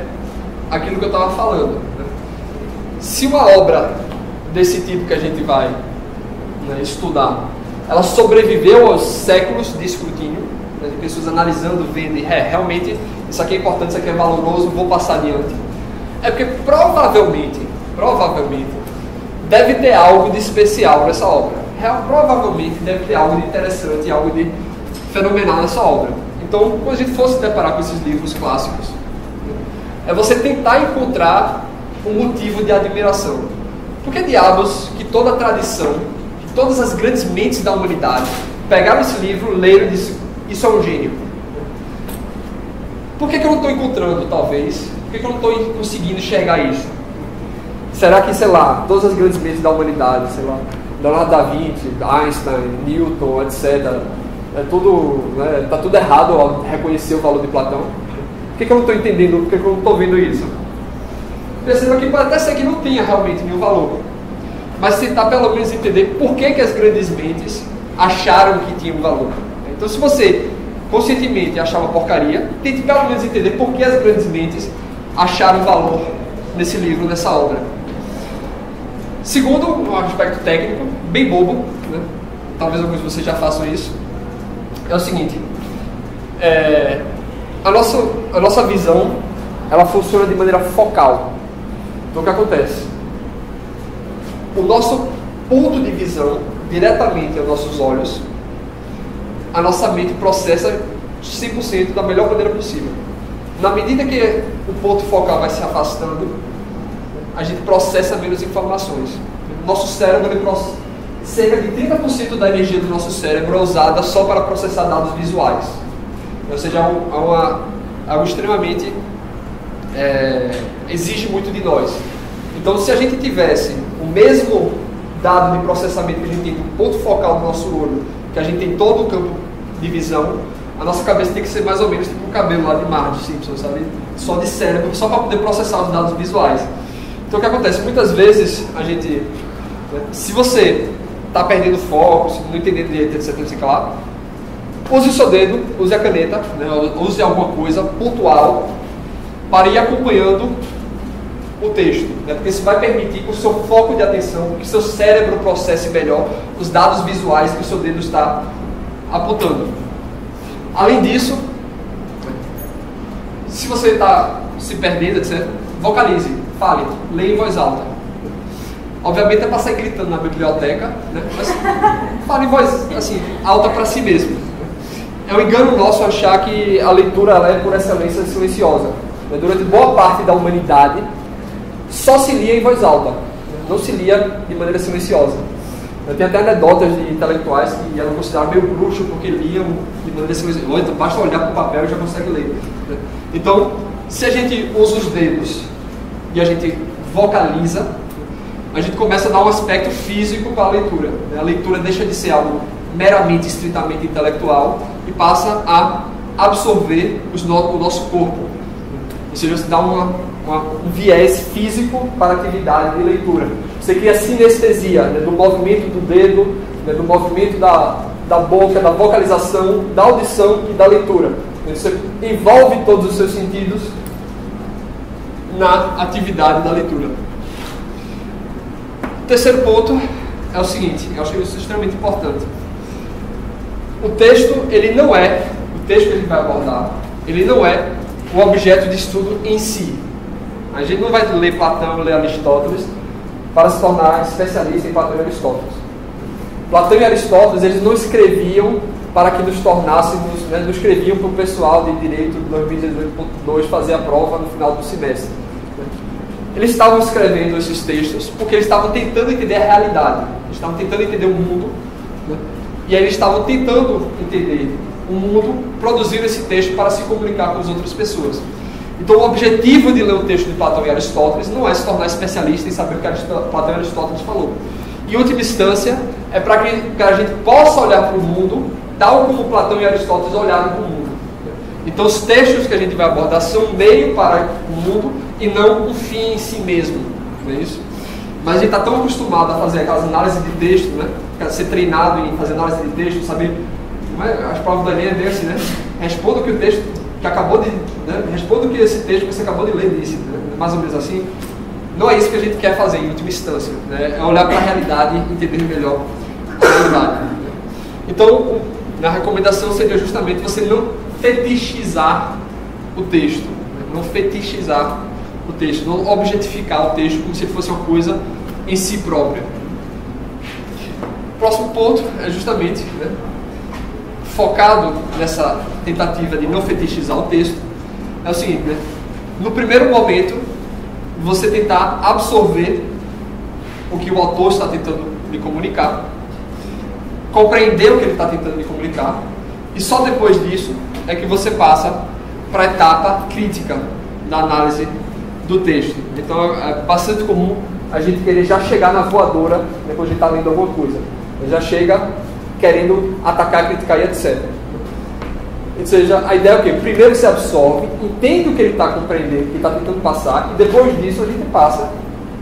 aquilo que eu estava falando. Né? Se uma obra desse tipo que a gente vai, né, estudar, ela sobreviveu aos séculos de escrutínio, né, de pessoas analisando, vendo, e realmente isso aqui é importante, isso aqui é valoroso, vou passar adiante. É porque provavelmente, deve ter algo de especial nessa obra. Provavelmente deve ter algo de interessante, algo de fenomenal nessa obra. Então, quando a gente for se deparar com esses livros clássicos, é você tentar encontrar um motivo de admiração. Por que diabos que toda a tradição, que todas as grandes mentes da humanidade pegaram esse livro, leram e disseram, isso é um gênio? Por que eu não estou encontrando, talvez? Por que eu não estou conseguindo enxergar isso? Será que, sei lá, todas as grandes mentes da humanidade, sei lá, Leonardo da Vinci, Einstein, Newton, etc., tá tudo errado ao reconhecer o valor de Platão? Por que eu não estou entendendo? Por que eu não estou vendo isso? Perceba que pode até ser que não tenha realmente nenhum valor, mas tentar pelo menos entender por que as grandes mentes acharam que tinha um valor. Então, se você conscientemente achar uma porcaria, tente pelo menos entender por que as grandes mentes acharam valor nesse livro, nessa obra. Segundo, um aspecto técnico, bem bobo, né? Talvez alguns de vocês já façam isso, é o seguinte, a nossa visão, ela funciona de maneira focal. Então o que acontece? O nosso ponto de visão, diretamente aos nossos olhos, a nossa mente processa 100% da melhor maneira possível. Na medida que o ponto focal vai se afastando, a gente processa menos informações. Nosso cérebro, cerca de 30% da energia do nosso cérebro é usada só para processar dados visuais. Ou seja, algo extremamente exige muito de nós. Então, se a gente tivesse o mesmo dado de processamento que a gente tem do ponto focal do nosso olho, que a gente tem todo o campo de visão, a nossa cabeça tem que ser mais ou menos tipo o cabelo lá de Marge Simpson, sabe? Só de cérebro, só para poder processar os dados visuais. Então, o que acontece? Muitas vezes, se você está perdendo foco, se não entender direito, etc, etc, lá, use o seu dedo, use a caneta, né, use alguma coisa pontual para ir acompanhando o texto, né, porque isso vai permitir que o seu foco de atenção, que o seu cérebro processe melhor os dados visuais que o seu dedo está apontando. Além disso, se você está se perdendo, etc., vocalize, fale, leia em voz alta. Obviamente é para sair gritando na biblioteca, né? Mas fala em voz assim, alta para si mesmo. É um engano nosso achar que a leitura ela é por excelência silenciosa. Durante boa parte da humanidade só se lia em voz alta, não se lia de maneira silenciosa. Eu tenho até anedotas de intelectuais que eram considerados meio bruxos porque liam de maneira silenciosa. Então basta olhar para o papel e já consegue ler. Então, se a gente usa os dedos e a gente vocaliza, a gente começa a dar um aspecto físico para a leitura. A leitura deixa de ser algo meramente, estritamente intelectual e passa a absorver o nosso corpo. Ou seja, você dá um viés físico para a atividade de leitura. Você cria sinestesia, né, do movimento do dedo, né, do movimento da boca, da vocalização, da audição e da leitura. Você envolve todos os seus sentidos na atividade da leitura. O terceiro ponto é o seguinte, eu acho isso extremamente importante. O texto que a gente vai abordar, ele não é o objeto de estudo em si. A gente não vai ler Platão ou ler Aristóteles para se tornar especialista em Platão e Aristóteles. Platão e Aristóteles, eles não escreviam para que nos tornássemos, né, não escreviam para o pessoal de Direito de 2018.2 fazer a prova no final do semestre. Eles estavam escrevendo esses textos porque eles estavam tentando entender a realidade, eles estavam tentando entender o mundo, né? E aí eles estavam tentando entender o mundo, produzindo esse texto para se comunicar com as outras pessoas. Então o objetivo de ler o texto de Platão e Aristóteles não é se tornar especialista em saber o que Platão e Aristóteles falou. Em última instância, é para que a gente possa olhar para o mundo tal como Platão e Aristóteles olharam para o mundo. Então os textos que a gente vai abordar são um meio para o mundo e não um fim em si mesmo, não é isso? Mas a gente está tão acostumado a fazer aquelas análises de texto, né? Ser treinado em fazer análise de texto, saber... As provas da Enem é bem assim, né? Responda o que o texto que acabou de... Né? Responda o que esse texto que você acabou de ler disse, né? Mais ou menos assim. Não é isso que a gente quer fazer em última instância, né? É olhar para a realidade e entender melhor a realidade. Né? Então, a recomendação seria justamente você não fetichizar o texto, né? Não fetichizar o texto, não objetificar o texto como se fosse uma coisa em si própria. O próximo ponto é justamente, né, focado nessa tentativa de não fetichizar o texto, é o seguinte, né? No primeiro momento, você tentar absorver o que o autor está tentando lhe comunicar, compreender o que ele está tentando lhe comunicar, e só depois disso é que você passa para a etapa crítica da análise do texto. Então é bastante comum a gente querer já chegar na voadora depois de estar lendo alguma coisa. Já chega querendo atacar, criticar e etc. Ou seja, a ideia é o quê? Primeiro você absorve, entende o que ele está compreendendo, o que ele está tentando passar, e depois disso a gente passa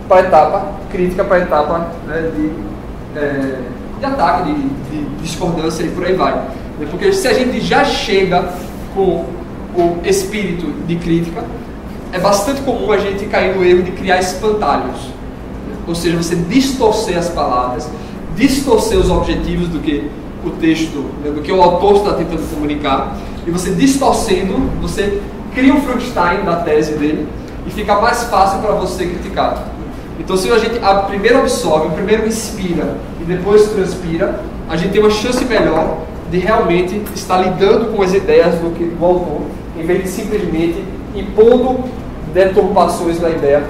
para a etapa crítica, para a etapa, né, de ataque, de discordância e por aí vai. Porque se a gente já chega com o espírito de crítica, é bastante comum a gente cair no erro de criar espantalhos. Ou seja, você distorcer as palavras, distorcer os objetivos do que o texto, do que o autor está tentando comunicar, e você distorcendo, você cria um Frankenstein da tese dele e fica mais fácil para você criticar. Então, se a gente primeiro absorve, primeiro inspira e depois transpira, a gente tem uma chance melhor de realmente estar lidando com as ideias do autor, em vez de simplesmente impondo deturpações na ideia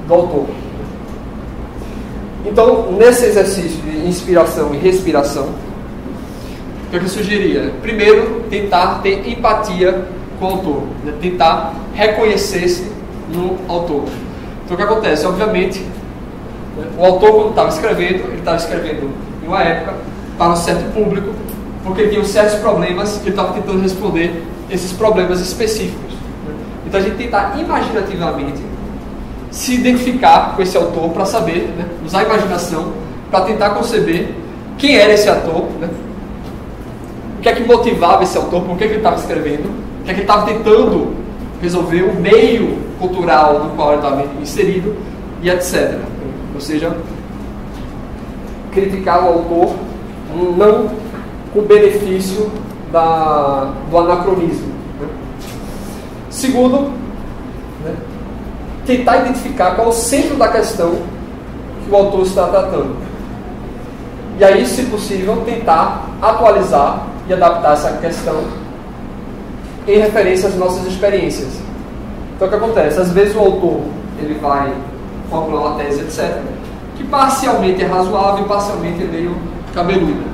do autor. Então, nesse exercício de inspiração e respiração, o que eu sugeriria? Primeiro, tentar ter empatia com o autor, né? Tentar reconhecer-se no autor. Então, o que acontece? Obviamente, o autor, quando estava escrevendo, ele estava escrevendo em uma época para um certo público, porque ele tinha certos problemas que ele estava tentando responder esses problemas específicos. Então, a gente tentar imaginativamente se identificar com esse autor para saber, né, usar a imaginação para tentar conceber quem era esse autor, né, o que é que motivava esse autor, por que ele estava escrevendo, o que é que ele estava tentando resolver, o meio cultural no qual ele estava inserido e etc. Ou seja, criticar o autor não com benefício do anacronismo. Né. Segundo, né, tentar identificar qual é o centro da questão que o autor está tratando. E aí, se possível, tentar atualizar e adaptar essa questão em referência às nossas experiências. Então, o que acontece? Às vezes o autor ele vai formular uma tese, etc., que parcialmente é razoável e parcialmente é meio cabeludo.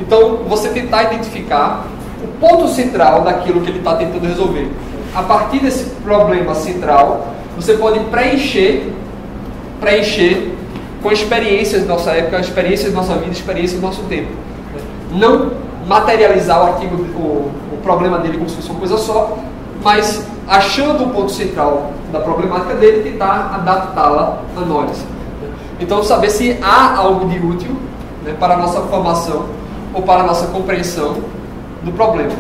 Então, você tentar identificar o ponto central daquilo que ele está tentando resolver. A partir desse problema central, você pode preencher com experiências da nossa época, experiências da nossa vida, experiências do nosso tempo. Não materializar o artigo, o problema dele como se fosse uma coisa só, mas achando o ponto central da problemática dele, tentar adaptá-la a nós. Então, saber se há algo de útil, né, para a nossa formação ou para a nossa compreensão do problema.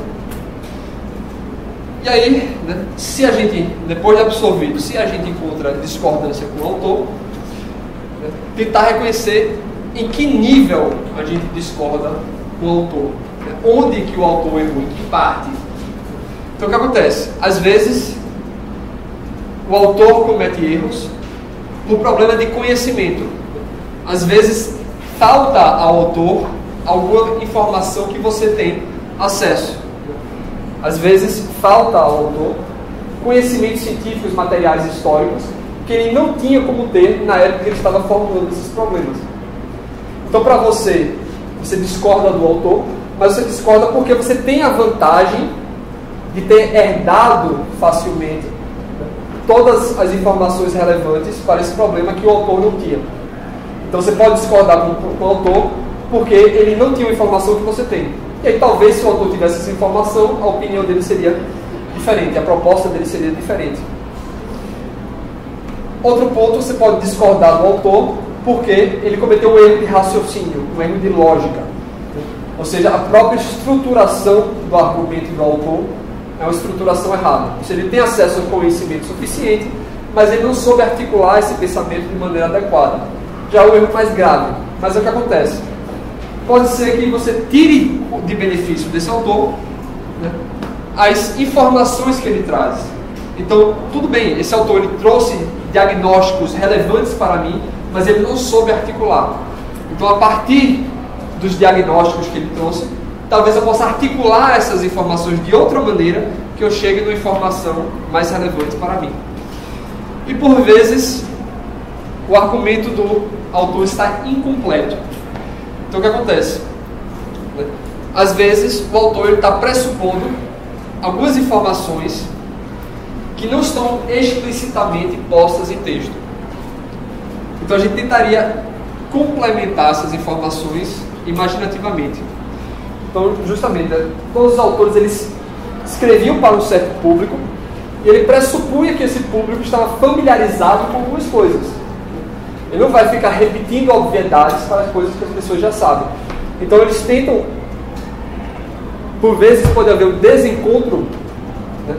E aí, né, se a gente, depois de absorvido, se a gente encontra discordância com o autor, né, tentar reconhecer em que nível a gente discorda com o autor, né, onde que o autor errou, em que parte. Então, o que acontece? Às vezes, o autor comete erros por problema de conhecimento. Às vezes, falta ao autor alguma informação que você tem acesso. Às vezes, falta ao autor conhecimentos científicos, materiais históricos, que ele não tinha como ter na época que ele estava formulando esses problemas. Então, para você discorda do autor, mas você discorda porque você tem a vantagem de ter herdado facilmente todas as informações relevantes para esse problema que o autor não tinha. Então você pode discordar com o autor porque ele não tinha a informação que você tem. E aí talvez se o autor tivesse essa informação, a opinião dele seria diferente, a proposta dele seria diferente. Outro ponto, você pode discordar do autor porque ele cometeu um erro de raciocínio, um erro de lógica. Ou seja, a própria estruturação do argumento do autor é uma estruturação errada. Ou seja, ele tem acesso ao conhecimento suficiente, mas ele não soube articular esse pensamento de maneira adequada. Já é o erro mais grave. Mas é o que acontece. Pode ser que você tire de benefício desse autor, né, as informações que ele traz. Então, tudo bem, esse autor ele trouxe diagnósticos relevantes para mim, mas ele não soube articular. Então, a partir dos diagnósticos que ele trouxe, talvez eu possa articular essas informações de outra maneira que eu chegue numa informação mais relevante para mim. E por vezes, o argumento do autor está incompleto. Então o que acontece? Às vezes, o autor está pressupondo algumas informações que não estão explicitamente postas em texto. Então a gente tentaria complementar essas informações imaginativamente. Então, justamente, todos os autores eles escreviam para um certo público e ele pressupunha que esse público estava familiarizado com algumas coisas. Ele não vai ficar repetindo obviedades para as coisas que as pessoas já sabem. Então, eles tentam, por vezes, pode haver um desencontro, né,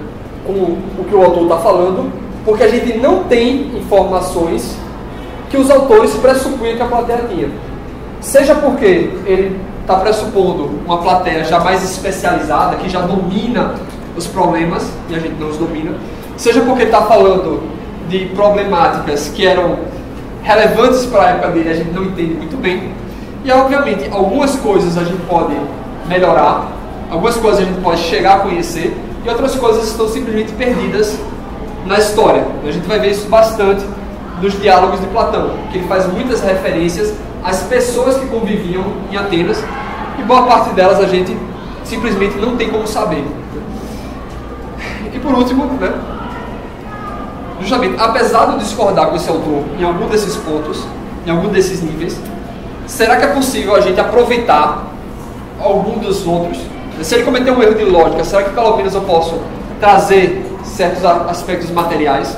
com o que o autor está falando, porque a gente não tem informações que os autores pressupunham que a plateia tinha. Seja porque ele está pressupondo uma plateia já mais especializada, que já domina os problemas, e a gente não os domina, seja porque está falando de problemáticas que eram relevantes para a época dele, a gente não entende muito bem, e obviamente algumas coisas a gente pode melhorar, algumas coisas a gente pode chegar a conhecer, e outras coisas estão simplesmente perdidas na história. A gente vai ver isso bastante nos diálogos de Platão, que ele faz muitas referências às pessoas que conviviam em Atenas, e boa parte delas a gente simplesmente não tem como saber. E por último, né, justamente, apesar de eu discordar com esse autor em algum desses pontos, em algum desses níveis, será que é possível a gente aproveitar algum dos outros? Se ele cometeu um erro de lógica, será que pelo menos eu posso trazer certos aspectos materiais?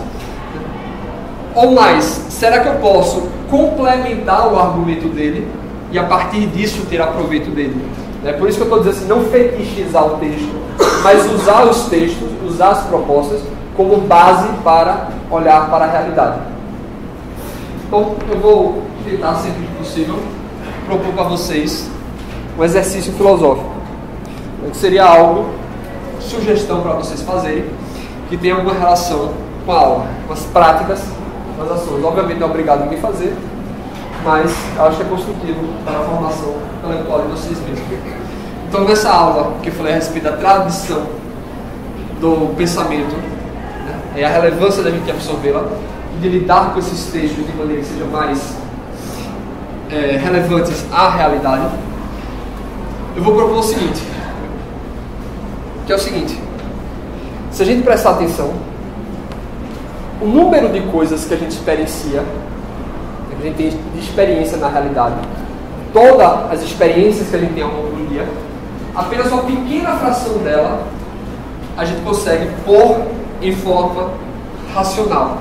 Ou mais, será que eu posso complementar o argumento dele e a partir disso ter aproveito dele? É por isso que eu estou dizendo assim, não fetichizar o texto, mas usar os textos, usar as propostas como base para olhar para a realidade. Então, eu vou tentar, sempre que possível, propor para vocês um exercício filosófico, que seria algo, sugestão para vocês fazerem, que tem alguma relação com a aula, com as práticas, com as ações. Obviamente não é obrigado a me fazer, mas eu acho que é construtivo para a formação intelectual de vocês mesmos. Então, nessa aula que eu falei a respeito da tradição do pensamento, né, e a relevância da gente absorvê-la, e de lidar com esses textos de maneira que sejam mais relevantes à realidade, eu vou propor o seguinte, que é o seguinte: se a gente prestar atenção, o número de coisas que a gente experiencia, que a gente tem de experiência na realidade, todas as experiências que a gente tem ao longo do dia, apenas uma pequena fração dela a gente consegue pôr em forma racional.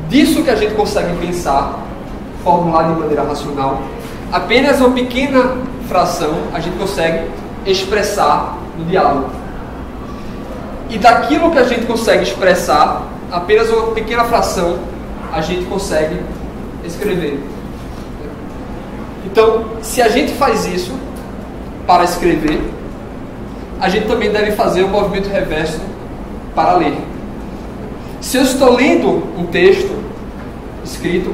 Disso que a gente consegue pensar, formular de maneira racional, apenas uma pequena fração a gente consegue expressar no diálogo. E daquilo que a gente consegue expressar, apenas uma pequena fração a gente consegue escrever. Então, se a gente faz isso para escrever, a gente também deve fazer o movimento reverso para ler. Se eu estou lendo um texto escrito,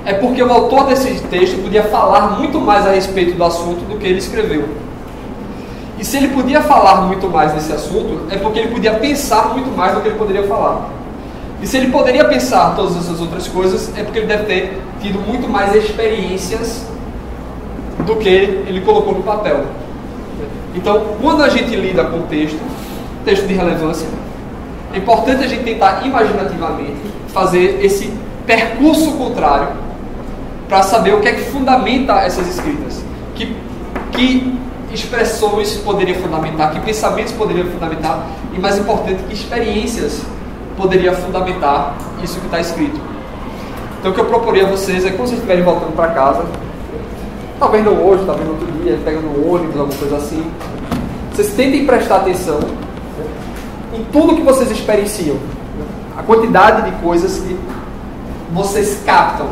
é porque o autor desse texto podia falar muito mais a respeito do assunto do que ele escreveu. E se ele podia falar muito mais desse assunto, é porque ele podia pensar muito mais do que ele poderia falar. E se ele poderia pensar todas essas outras coisas, é porque ele deve ter tido muito mais experiências do que ele colocou no papel. Então, quando a gente lida com texto de relevância, é importante a gente tentar imaginativamente fazer esse percurso contrário para saber o que é que fundamenta essas escritas. Que expressões poderia fundamentar, que pensamentos poderia fundamentar, e mais importante, que experiências poderia fundamentar isso que está escrito. Então, o que eu proporia a vocês é que quando vocês estiverem voltando para casa, talvez não hoje, talvez no outro dia, pegando um ônibus, alguma coisa assim, vocês tentem prestar atenção em tudo que vocês experienciam, a quantidade de coisas que vocês captam.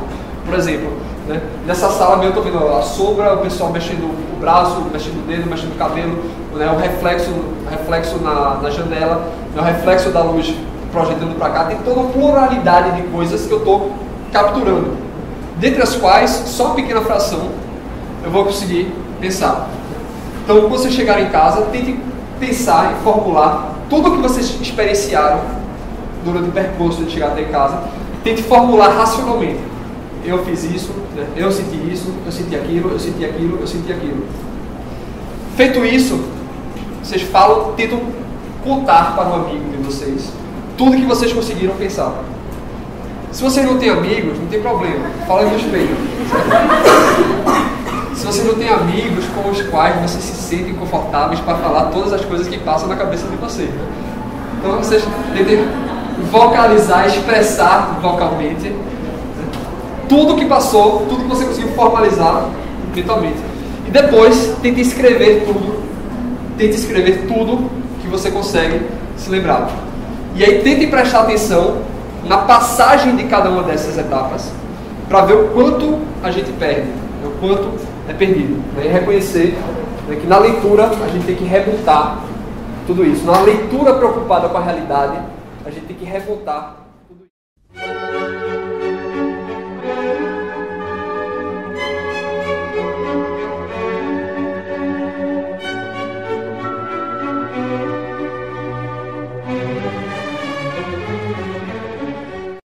Por exemplo, né, nessa sala mesmo eu estou vendo a sombra, o pessoal mexendo o braço, mexendo o dedo, mexendo o cabelo, né, o reflexo na janela, né, o reflexo da luz projetando para cá. Tem toda uma pluralidade de coisas que eu estou capturando, dentre as quais só uma pequena fração eu vou conseguir pensar. Então, quando vocês chegarem em casa, tentem pensar e formular tudo o que vocês experienciaram durante o percurso de chegar até em casa. Tente formular racionalmente. Eu fiz isso, né? Eu senti aquilo, eu senti aquilo, eu senti aquilo. Feito isso, vocês tentam contar para um amigo de vocês tudo que vocês conseguiram pensar. Se vocês não têm amigos, não tem problema, fala no espelho. Se vocês não têm amigos com os quais vocês se sentem confortáveis para falar todas as coisas que passam na cabeça de vocês, né? Então vocês tentem vocalizar, expressar vocalmente, né, tudo que passou, tudo que você conseguiu formalizar mentalmente. E depois tente escrever tudo que você consegue se lembrar. E aí tente prestar atenção na passagem de cada uma dessas etapas para ver o quanto a gente perde, o quanto é perdido, né? E reconhecer, né, que na leitura a gente tem que remontar tudo isso. Na leitura preocupada com a realidade, a gente tem que remontar